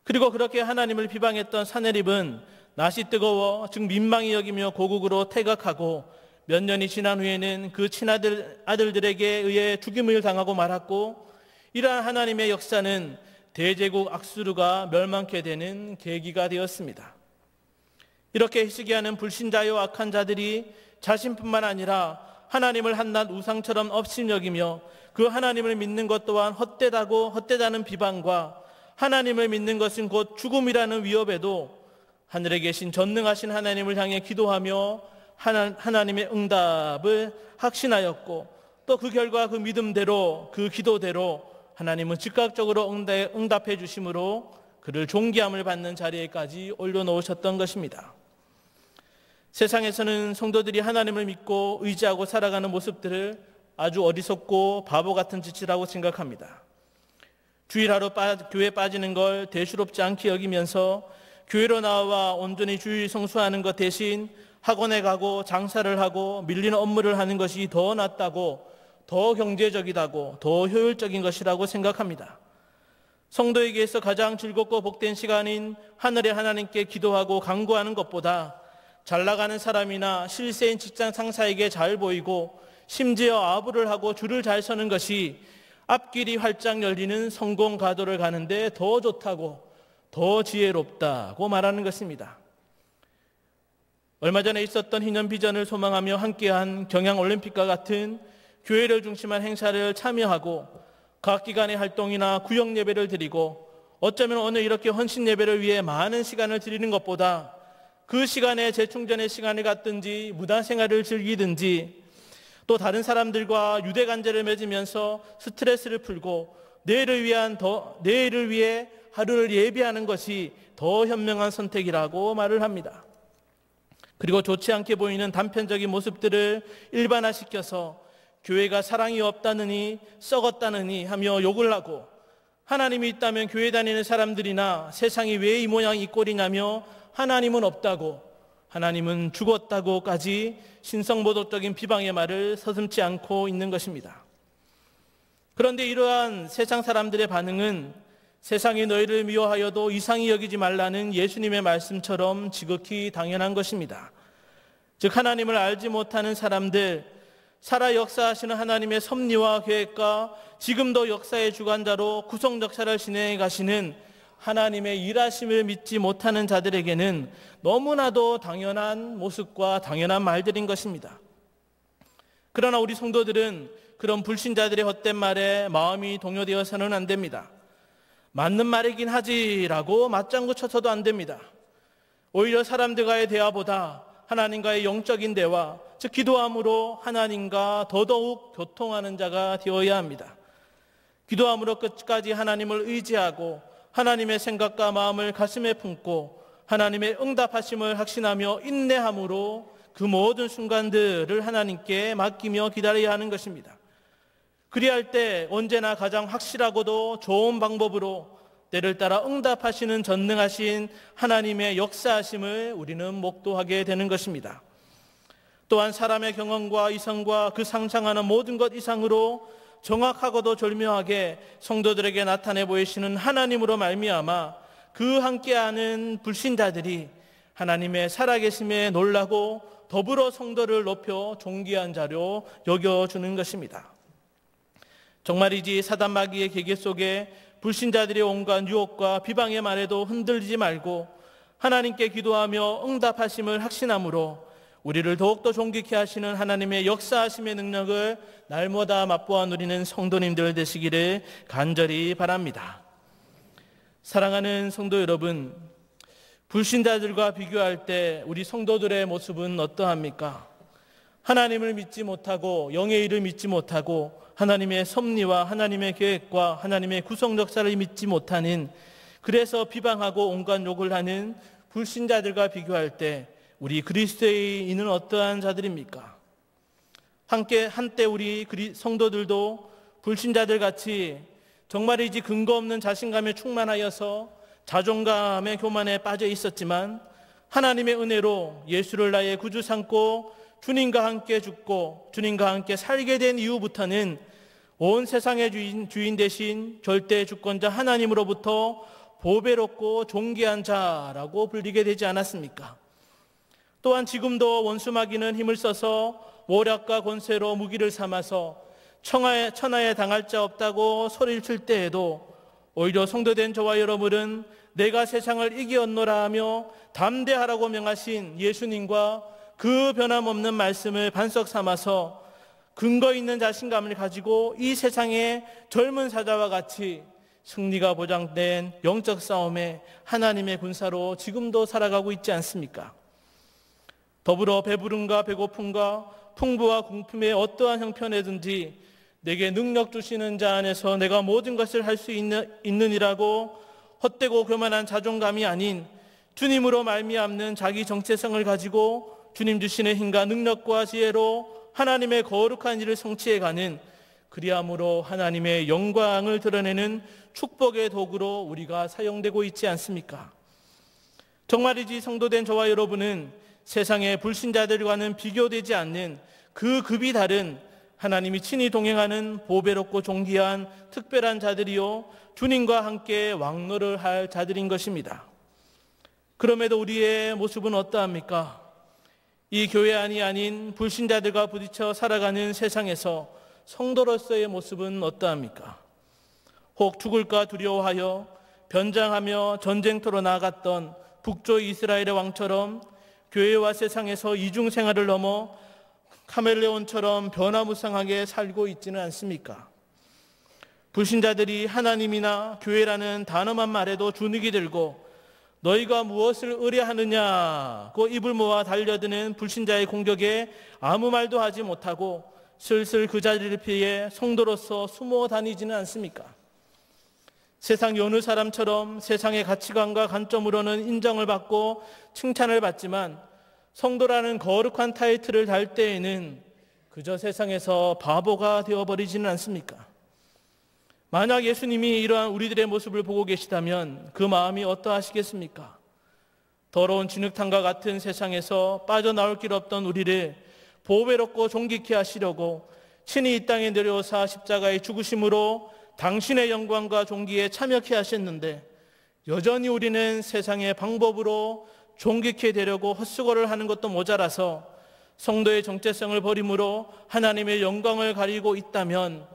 그리고 그렇게 하나님을 비방했던 사내립은 낯이 뜨거워 즉 민망히 여기며 고국으로 퇴각하고 몇 년이 지난 후에는 그 친아들들에게 의해 죽임을 당하고 말았고, 이러한 하나님의 역사는 대제국 악수르가 멸망케 되는 계기가 되었습니다. 이렇게 희시기하는 불신자요 악한 자들이 자신뿐만 아니라 하나님을 한낱 우상처럼 업신여기며 그 하나님을 믿는 것 또한 헛되다는 비방과 하나님을 믿는 것은 곧 죽음이라는 위협에도 하늘에 계신 전능하신 하나님을 향해 기도하며 하나님의 응답을 확신하였고, 또 그 결과 그 믿음대로 그 기도대로 하나님은 즉각적으로 응답해 주심으로 그를 존귀함을 받는 자리에까지 올려놓으셨던 것입니다. 세상에서는 성도들이 하나님을 믿고 의지하고 살아가는 모습들을 아주 어리석고 바보 같은 짓이라고 생각합니다. 주일하루 교회 빠지는 걸 대수롭지 않게 여기면서 교회로 나와 온전히 주일 성수하는 것 대신 학원에 가고 장사를 하고 밀리는 업무를 하는 것이 더 낫다고, 더 경제적이다고, 더 효율적인 것이라고 생각합니다. 성도에게서 가장 즐겁고 복된 시간인 하늘의 하나님께 기도하고 간구하는 것보다 잘 나가는 사람이나 실세인 직장 상사에게 잘 보이고 심지어 아부를 하고 줄을 잘 서는 것이 앞길이 활짝 열리는 성공 가도를 가는데 더 좋다고, 더 지혜롭다고 말하는 것입니다. 얼마 전에 있었던 희년비전을 소망하며 함께한 경양올림픽과 같은 교회를 중심한 행사를 참여하고 각 기관의 활동이나 구역 예배를 드리고 어쩌면 오늘 이렇게 헌신 예배를 위해 많은 시간을 드리는 것보다 그 시간에 재충전의 시간을 갖든지 무단생활을 즐기든지 또 다른 사람들과 유대관계를 맺으면서 스트레스를 풀고 내일을 위해 하루를 예비하는 것이 더 현명한 선택이라고 말을 합니다. 그리고 좋지 않게 보이는 단편적인 모습들을 일반화시켜서 교회가 사랑이 없다느니 썩었다느니 하며 욕을 하고, 하나님이 있다면 교회 다니는 사람들이나 세상이 왜 이 모양 이 꼴이냐며 하나님은 없다고, 하나님은 죽었다고까지 신성모독적인 비방의 말을 서슴지 않고 있는 것입니다. 그런데 이러한 세상 사람들의 반응은 세상이 너희를 미워하여도 이상히 여기지 말라는 예수님의 말씀처럼 지극히 당연한 것입니다. 즉 하나님을 알지 못하는 사람들, 살아 역사하시는 하나님의 섭리와 계획과 지금도 역사의 주관자로 구속 역사를 진행해 가시는 하나님의 일하심을 믿지 못하는 자들에게는 너무나도 당연한 모습과 당연한 말들인 것입니다. 그러나 우리 성도들은 그런 불신자들의 헛된 말에 마음이 동요되어서는 안 됩니다. 맞는 말이긴 하지라고 맞장구 쳐서도 안 됩니다. 오히려 사람들과의 대화보다 하나님과의 영적인 대화, 즉 기도함으로 하나님과 더더욱 교통하는 자가 되어야 합니다. 기도함으로 끝까지 하나님을 의지하고 하나님의 생각과 마음을 가슴에 품고 하나님의 응답하심을 확신하며 인내함으로 그 모든 순간들을 하나님께 맡기며 기다려야 하는 것입니다. 그리할 때 언제나 가장 확실하고도 좋은 방법으로 때를 따라 응답하시는 전능하신 하나님의 역사하심을 우리는 목도하게 되는 것입니다. 또한 사람의 경험과 이성과 그 상상하는 모든 것 이상으로 정확하고도 절묘하게 성도들에게 나타내 보이시는 하나님으로 말미암아 그 함께하는 불신자들이 하나님의 살아계심에 놀라고 더불어 성도를 높여 존귀한 자로 여겨주는 것입니다. 정말이지 사단 마귀의 계계 속에 불신자들의 온갖 유혹과 비방의 말에도 흔들리지 말고 하나님께 기도하며 응답하심을 확신함으로 우리를 더욱더 존귀케 하시는 하나님의 역사하심의 능력을 날마다 맛보아 누리는 성도님들 되시기를 간절히 바랍니다. 사랑하는 성도 여러분, 불신자들과 비교할 때 우리 성도들의 모습은 어떠합니까? 하나님을 믿지 못하고 영의 일을 믿지 못하고 하나님의 섭리와 하나님의 계획과 하나님의 구속 역사를 믿지 못하는, 그래서 비방하고 온갖 욕을 하는 불신자들과 비교할 때 우리 그리스도인은 어떠한 자들입니까? 한때 우리 성도들도 불신자들 같이 정말이지 근거 없는 자신감에 충만하여서 자존감의 교만에 빠져 있었지만, 하나님의 은혜로 예수를 나의 구주 삼고 주님과 함께 죽고 주님과 함께 살게 된 이후부터는 온 세상의 주인 대신 절대 주권자 하나님으로부터 보배롭고 존귀한 자라고 불리게 되지 않았습니까? 또한 지금도 원수마귀는 힘을 써서 모략과 권세로 무기를 삼아서 천하에 당할 자 없다고 소리를 칠 때에도 오히려 성도된 저와 여러분은 내가 세상을 이기었노라 하며 담대하라고 명하신 예수님과 그 변함없는 말씀을 반석 삼아서 근거 있는 자신감을 가지고 이 세상의 젊은 사자와 같이 승리가 보장된 영적 싸움에 하나님의 군사로 지금도 살아가고 있지 않습니까? 더불어 배부름과 배고픔과 풍부와 궁핍의 어떠한 형편이든지 내게 능력 주시는 자 안에서 내가 모든 것을 할 수 있느니라고 헛되고 교만한 자존감이 아닌 주님으로 말미암는 자기 정체성을 가지고 주님 주시는 힘과 능력과 지혜로 하나님의 거룩한 일을 성취해가는, 그리함으로 하나님의 영광을 드러내는 축복의 도구로 우리가 사용되고 있지 않습니까? 정말이지 성도된 저와 여러분은 세상의 불신자들과는 비교되지 않는 그 급이 다른 하나님이 친히 동행하는 보배롭고 존귀한 특별한 자들이요 주님과 함께 왕노를 할 자들인 것입니다. 그럼에도 우리의 모습은 어떠합니까? 이 교회 안이 아닌 불신자들과 부딪혀 살아가는 세상에서 성도로서의 모습은 어떠합니까? 혹 죽을까 두려워하여 변장하며 전쟁터로 나아갔던 북쪽 이스라엘의 왕처럼 교회와 세상에서 이중생활을 넘어 카멜레온처럼 변화무쌍하게 살고 있지는 않습니까? 불신자들이 하나님이나 교회라는 단어만 말해도 주눅이 들고 너희가 무엇을 의뢰하느냐고 입을 모아 달려드는 불신자의 공격에 아무 말도 하지 못하고 슬슬 그 자리를 피해 성도로서 숨어 다니지는 않습니까? 세상 여느 사람처럼 세상의 가치관과 관점으로는 인정을 받고 칭찬을 받지만 성도라는 거룩한 타이틀을 달 때에는 그저 세상에서 바보가 되어버리지는 않습니까? 만약 예수님이 이러한 우리들의 모습을 보고 계시다면 그 마음이 어떠하시겠습니까? 더러운 진흙탕과 같은 세상에서 빠져나올 길 없던 우리를 보배롭고 존귀케 하시려고 친히 이 땅에 내려오사 십자가의 죽으심으로 당신의 영광과 존귀에 참여케 하셨는데, 여전히 우리는 세상의 방법으로 존귀케 되려고 헛수고를 하는 것도 모자라서 성도의 정체성을 버림으로 하나님의 영광을 가리고 있다면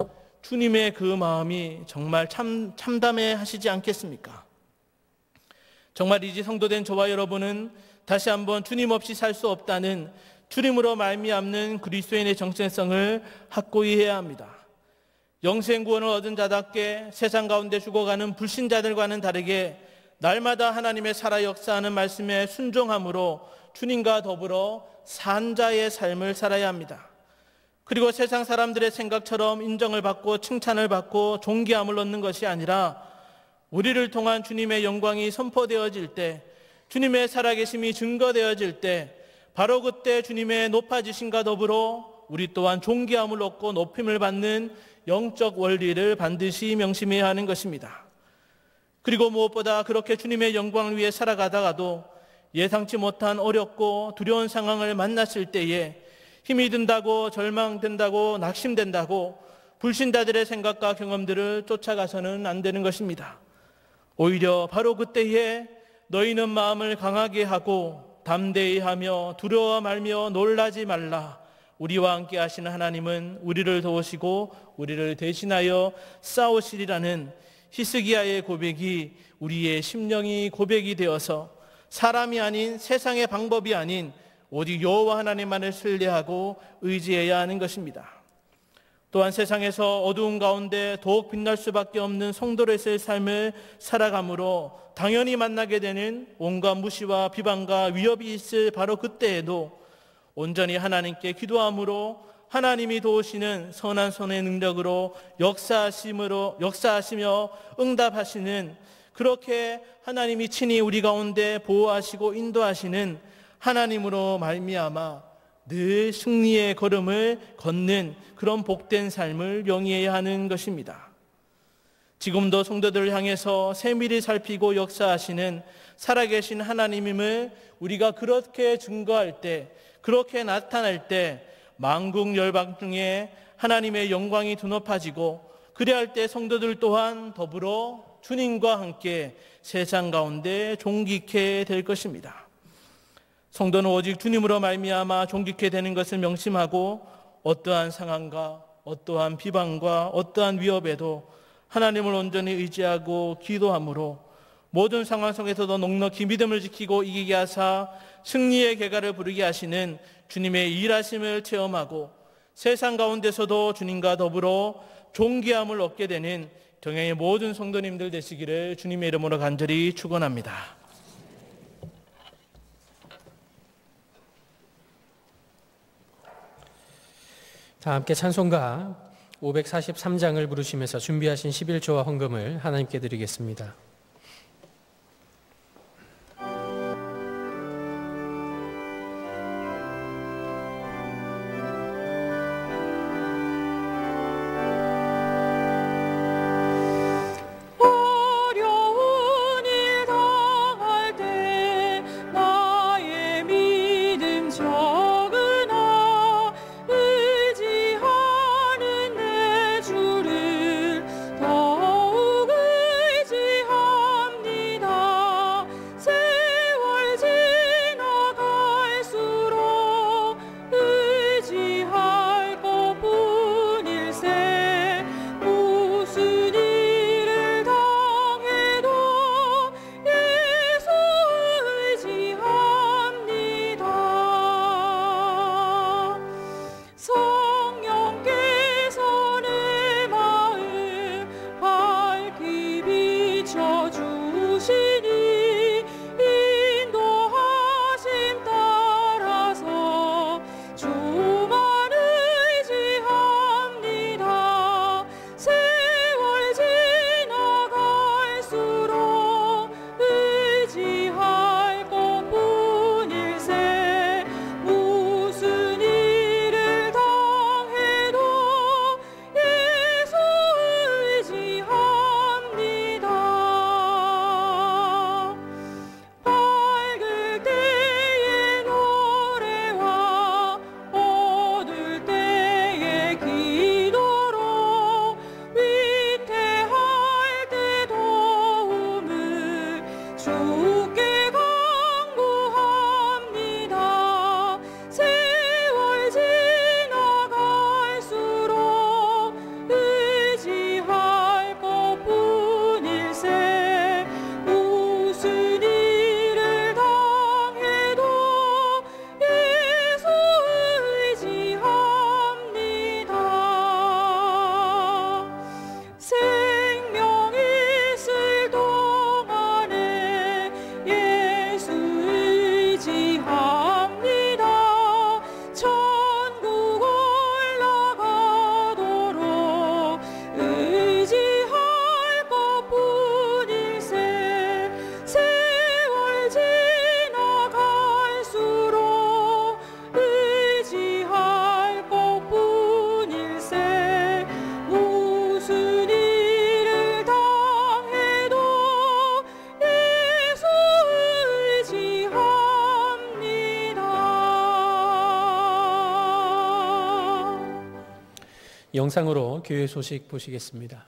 주님의 그 마음이 정말 참담해 하시지 않겠습니까? 정말이지 성도된 저와 여러분은 다시 한번 주님 없이 살 수 없다는 주님으로 말미암는 그리스도인의 정체성을 확고히 해야 합니다. 영생 구원을 얻은 자답게 세상 가운데 죽어가는 불신자들과는 다르게 날마다 하나님의 살아 역사하는 말씀에 순종함으로 주님과 더불어 산자의 삶을 살아야 합니다. 그리고 세상 사람들의 생각처럼 인정을 받고 칭찬을 받고 존귀함을 얻는 것이 아니라 우리를 통한 주님의 영광이 선포되어질 때, 주님의 살아계심이 증거되어질 때, 바로 그때 주님의 높아지심과 더불어 우리 또한 존귀함을 얻고 높임을 받는 영적 원리를 반드시 명심해야 하는 것입니다. 그리고 무엇보다 그렇게 주님의 영광을 위해 살아가다가도 예상치 못한 어렵고 두려운 상황을 만났을 때에 힘이 든다고 절망된다고 낙심된다고 불신자들의 생각과 경험들을 쫓아가서는 안 되는 것입니다. 오히려 바로 그때에 너희는 마음을 강하게 하고 담대히 하며 두려워 말며 놀라지 말라. 우리와 함께 하시는 하나님은 우리를 도우시고 우리를 대신하여 싸우시리라는 히스기야의 고백이 우리의 심령이 고백이 되어서 사람이 아닌 세상의 방법이 아닌 오직 여호와 하나님만을 신뢰하고 의지해야 하는 것입니다. 또한 세상에서 어두운 가운데 더욱 빛날 수밖에 없는 성도로서의 삶을 살아감으로 당연히 만나게 되는 온갖 무시와 비방과 위협이 있을 바로 그때에도 온전히 하나님께 기도함으로 하나님이 도우시는 선한 손의 능력으로 역사하시며 응답하시는, 그렇게 하나님이 친히 우리 가운데 보호하시고 인도하시는 하나님으로 말미암아 늘 승리의 걸음을 걷는 그런 복된 삶을 영위해야 하는 것입니다. 지금도 성도들을 향해서 세밀히 살피고 역사하시는 살아계신 하나님임을 우리가 그렇게 증거할 때, 그렇게 나타날 때 만국 열방 중에 하나님의 영광이 드높아지고, 그래할 때 성도들 또한 더불어 주님과 함께 세상 가운데 존귀케 될 것입니다. 성도는 오직 주님으로 말미암아 존귀케 되는 것을 명심하고, 어떠한 상황과 어떠한 비방과 어떠한 위협에도 하나님을 온전히 의지하고 기도함으로 모든 상황 속에서도 넉넉히 믿음을 지키고 이기게 하사 승리의 계가를 부르게 하시는 주님의 일하심을 체험하고, 세상 가운데서도 주님과 더불어 존귀함을 얻게 되는 경영의 모든 성도님들 되시기를 주님의 이름으로 간절히 축원합니다. 다 함께 찬송가 543장을 부르시면서 준비하신 11조와 헌금을 하나님께 드리겠습니다. 영상으로 교회 소식 보시겠습니다.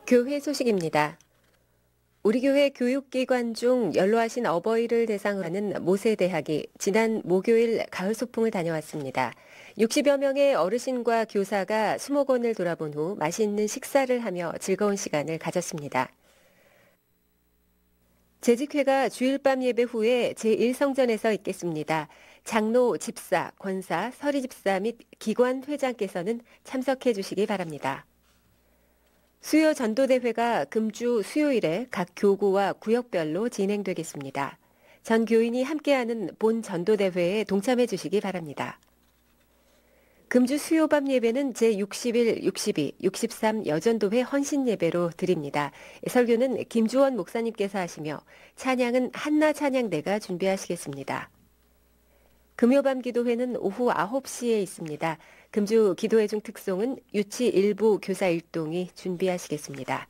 교회 소식입니다. 우리 교회 교육기관 중 연로하신 어버이를 대상으로 하는 모세대학이 지난 목요일 가을 소풍을 다녀왔습니다. 60여 명의 어르신과 교사가 수목원을 돌아본 후 맛있는 식사를 하며 즐거운 시간을 가졌습니다. 재직회가 주일밤 예배 후에 제1성전에서 있겠습니다. 장로, 집사, 권사, 서리집사 및 기관 회장께서는 참석해 주시기 바랍니다. 수요 전도대회가 금주 수요일에 각 교구와 구역별로 진행되겠습니다. 전 교인이 함께하는 본 전도대회에 동참해 주시기 바랍니다. 금주 수요밤 예배는 제61, 62, 63 여전도회 헌신예배로 드립니다. 설교는 김주원 목사님께서 하시며 찬양은 한나 찬양대가 준비하시겠습니다. 금요밤 기도회는 오후 9시에 있습니다. 금주 기도회 중 특송은 유치 일부 교사 일동이 준비하시겠습니다.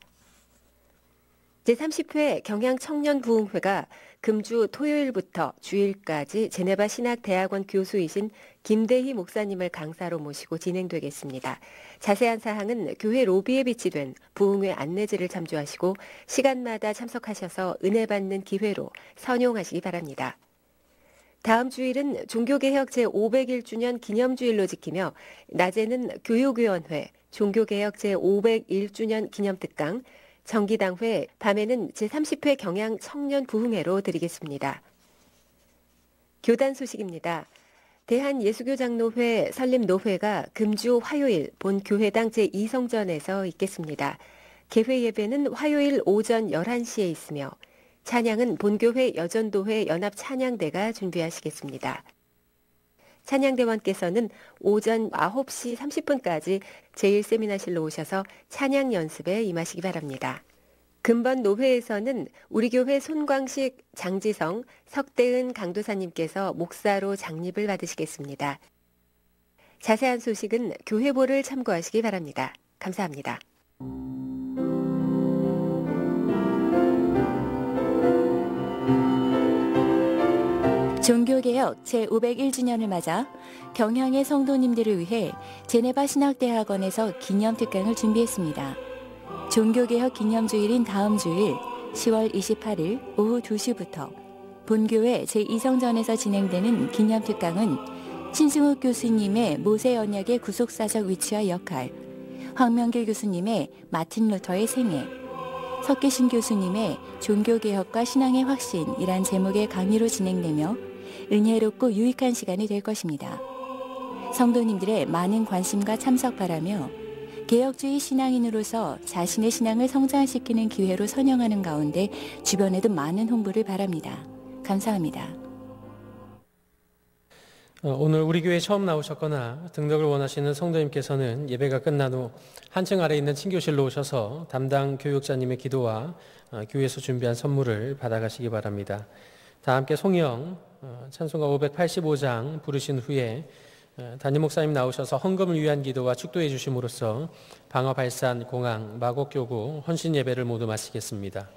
제30회 경향청년부흥회가 금주 토요일부터 주일까지 제네바 신학대학원 교수이신 김대희 목사님을 강사로 모시고 진행되겠습니다. 자세한 사항은 교회 로비에 비치된 부흥회 안내지를 참조하시고 시간마다 참석하셔서 은혜 받는 기회로 선용하시기 바랍니다. 다음 주일은 종교개혁 제501주년 기념주일로 지키며 낮에는 교육위원회, 종교개혁 제501주년 기념특강, 정기당회, 밤에는 제30회 경향 청년부흥회로 드리겠습니다. 교단 소식입니다. 대한예수교장로회 설립노회가 금주 화요일 본 교회당 제2성전에서 있겠습니다. 개회 예배는 화요일 오전 11시에 있으며 찬양은 본교회 여전도회 연합찬양대가 준비하시겠습니다. 찬양대원께서는 오전 9시 30분까지 제1세미나실로 오셔서 찬양 연습에 임하시기 바랍니다. 금번 노회에서는 우리 교회 손광식, 장지성, 석대은 강도사님께서 목사로 장립을 받으시겠습니다. 자세한 소식은 교회보를 참고하시기 바랍니다. 감사합니다. 종교개혁 제501주년을 맞아 경향의 성도님들을 위해 제네바 신학대학원에서 기념특강을 준비했습니다. 종교개혁 기념주일인 다음 주일 10월 28일 오후 2시부터 본교회 제2성전에서 진행되는 기념특강은 신승욱 교수님의 모세 언약의 구속사적 위치와 역할, 황명길 교수님의 마틴 루터의 생애, 석계신 교수님의 종교개혁과 신앙의 확신이란 제목의 강의로 진행되며 은혜롭고 유익한 시간이 될 것입니다. 성도님들의 많은 관심과 참석 바라며 개혁주의 신앙인으로서 자신의 신앙을 성장시키는 기회로 선영하는 가운데 주변에도 많은 홍보를 바랍니다. 감사합니다. 오늘 우리 교회에 처음 나오셨거나 등록을 원하시는 성도님께서는 예배가 끝난 후 한층 아래 있는 친교실로 오셔서 담당 교육자님의 기도와 교회에서 준비한 선물을 받아가시기 바랍니다. 다 함께 송영 찬송가 585장 부르신 후에 담임 목사님 나오셔서 헌금을 위한 기도와 축도해 주심으로써 방화 발산 공항 마곡교구 헌신 예배를 모두 마치겠습니다.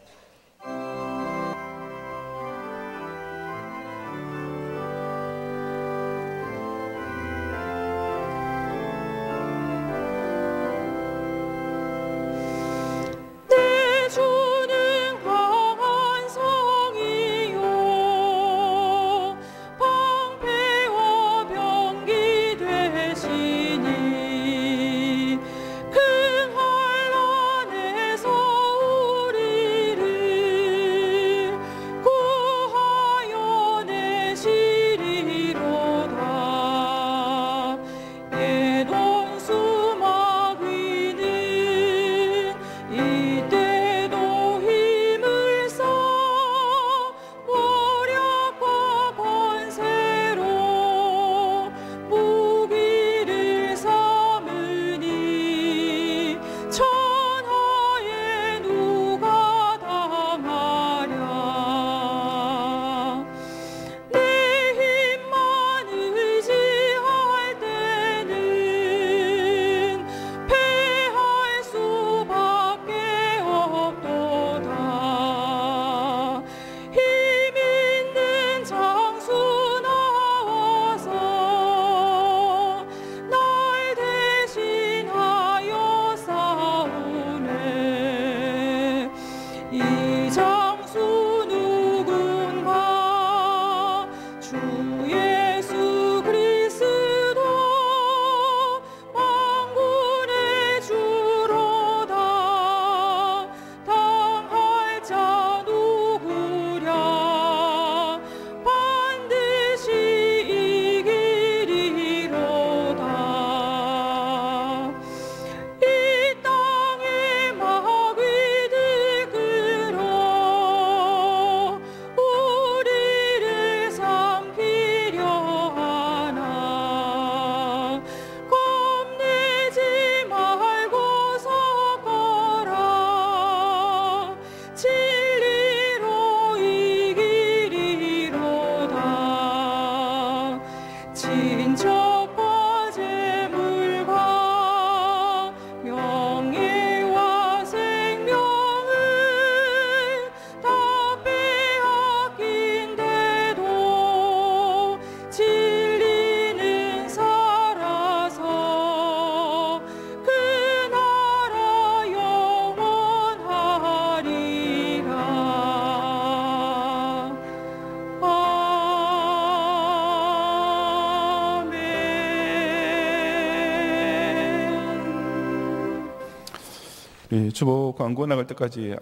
우리 주보 광고 나갈 때까지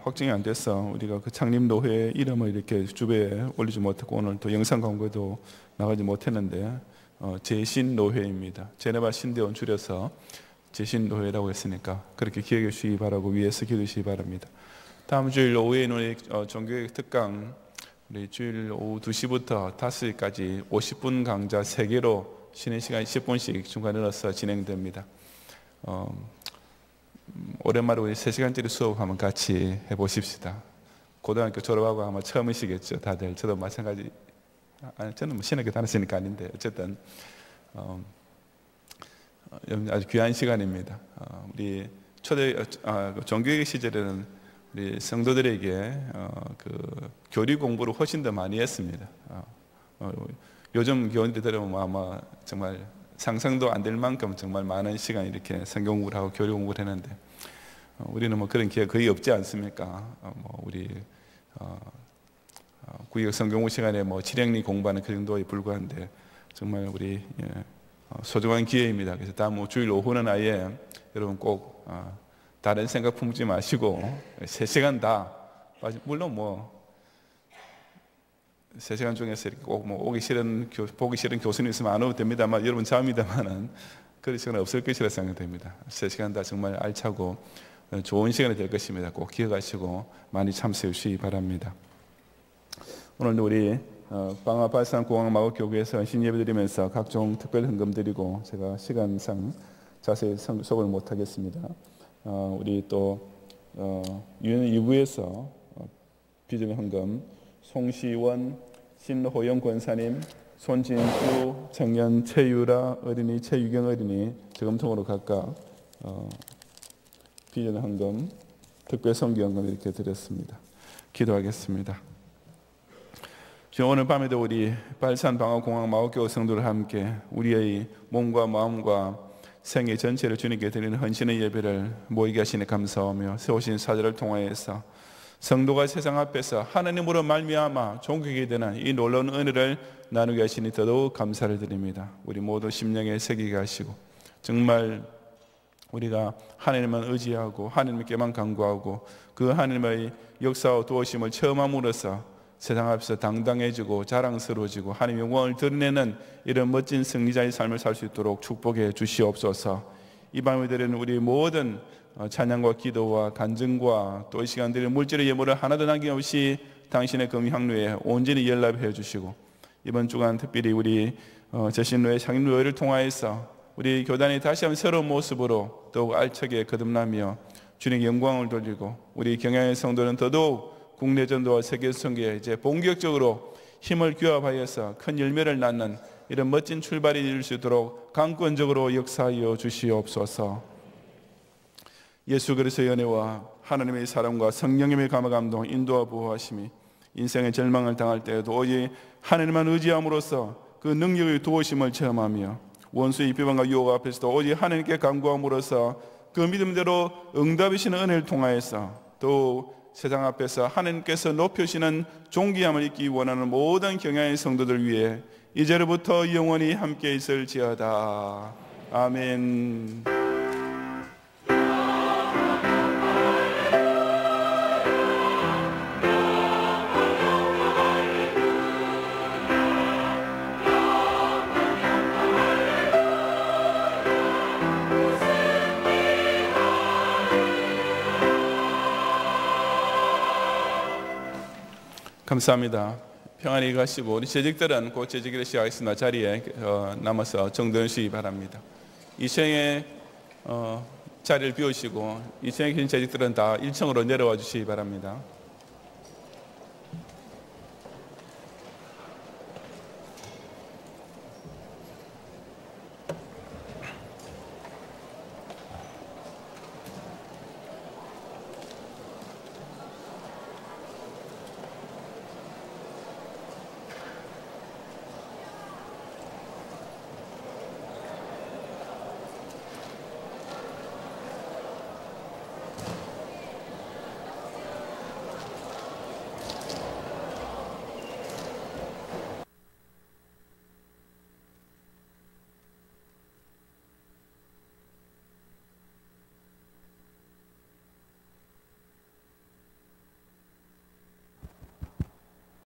확정이 안 돼서 우리가 그 창립 노회 이름을 이렇게 주변에 올리지 못했고 오늘 또 영상 광고에도 나가지 못했는데 제신 노회입니다. 제네바 신대원 줄여서 제신 노회라고 했으니까 그렇게 기억해 주시기 바라고 위에서 기도해 주시기 바랍니다. 다음 주일 오후에는 우리 종교개혁 특강 우리 주일 오후 2시부터 5시까지 50분 강좌 3개로 쉬는 시간 10분씩 중간에 넣어서 진행됩니다. 오랜만에 우리 3시간짜리 수업 한번 같이 해보십시다. 고등학교 졸업하고 아마 처음이시겠죠. 다들 저도 마찬가지. 저는 뭐 신학교 다녔으니까 아닌데 어쨌든 아주 귀한 시간입니다. 우리 초대 종교개혁 시절에는 우리 성도들에게 그 교리 공부를 훨씬 더 많이 했습니다. 요즘 교원들 들으면 아마 정말 상상도 안 될 만큼 정말 많은 시간 이렇게 성경 공부를 하고 교리 공부를 했는데 우리는 뭐 그런 기회가 거의 없지 않습니까? 우리 구역 성경 공부 시간에 뭐 칠행리 공부하는 그 정도에 불과한데 정말 우리 소중한 기회입니다. 그래서 다음 주일 오후는 아예 여러분 꼭 다른 생각 품지 마시고 3시간 다 물론 뭐 3시간 중에서 이렇게 꼭 뭐 보기 싫은 교수님 있으면 안 오도 됩니다만 여러분 자입니다만은 그런 시간은 없을 것이라 생각됩니다. 3시간 다 정말 알차고 좋은 시간이 될 것입니다. 꼭 기억하시고 많이 참석해 주시기 바랍니다. 오늘도 우리 방화발산 공항마을교구에서 신예배 드리면서 각종 특별 헌금 드리고 제가 시간상 자세히 소개를 못하겠습니다. 우리 또 유엔 2부에서 비전 헌금 송시원, 신호영 권사님, 손진주, 청년 최유라 어린이, 최유경 어린이 저금통으로 각각 비전 헌금, 특별 선교 헌금 이렇게 드렸습니다. 기도하겠습니다. 지금 오늘 밤에도 우리 발산 방화공항 마옥교회 성도를 함께 우리의 몸과 마음과 생애 전체를 주님께 드리는 헌신의 예배를 모이게 하시니 감사하며 세우신 사절을 통하여서 성도가 세상 앞에서 하나님으로 말미암아 존귀하게 되는 이 놀라운 은혜를 나누게 하시니 더더욱 감사를 드립니다. 우리 모두 심령에 새기게 하시고 정말 우리가 하나님만 의지하고 하나님께만 간구하고 그 하나님의 역사와 도우심을 체험함으로써 세상 앞에서 당당해지고 자랑스러워지고 하나님의 영광을 드러내는 이런 멋진 승리자의 삶을 살 수 있도록 축복해 주시옵소서. 이 밤에 드리는 우리 모든 찬양과 기도와 간증과 또 이 시간들의 물질의 예물을 하나도 남김없이 당신의 금향로에 온전히 연락해 주시고 이번 주간 특별히 우리 제신로의 창립로회를 통하여서 우리 교단이 다시 한번 새로운 모습으로 더욱 알차게 거듭나며 주님의 영광을 돌리고 우리 경양의 성도는 더더욱 국내 전도와 세계 선교에 이제 본격적으로 힘을 규합하여서 큰 열매를 낳는 이런 멋진 출발이 이룰 수 있도록 강권적으로 역사하여 주시옵소서. 예수 그리스도의 은혜와 하나님의 사랑과 성령님의 감화 감동 인도와 보호하심이 인생의 절망을 당할 때에도 오직 하나님만 의지함으로써 그 능력의 도우심을 체험하며 원수의 비방과 유혹 앞에서도 오직 하나님께 간구함으로써 그 믿음대로 응답이시는 은혜를 통하여서 또 세상 앞에서 하나님께서 높여주시는 존귀함을 잊기 원하는 모든 경향의 성도들 위해 이제로부터 영원히 함께 있을지어다. 아멘. 감사합니다. 평안히 가시고 우리 재직들은 곧 재직을 시작하겠습니다. 자리에 남아서 정도해 주시기 바랍니다. 2층에 자리를 비우시고 2층에 계신 재직들은 다 1층으로 내려와 주시기 바랍니다.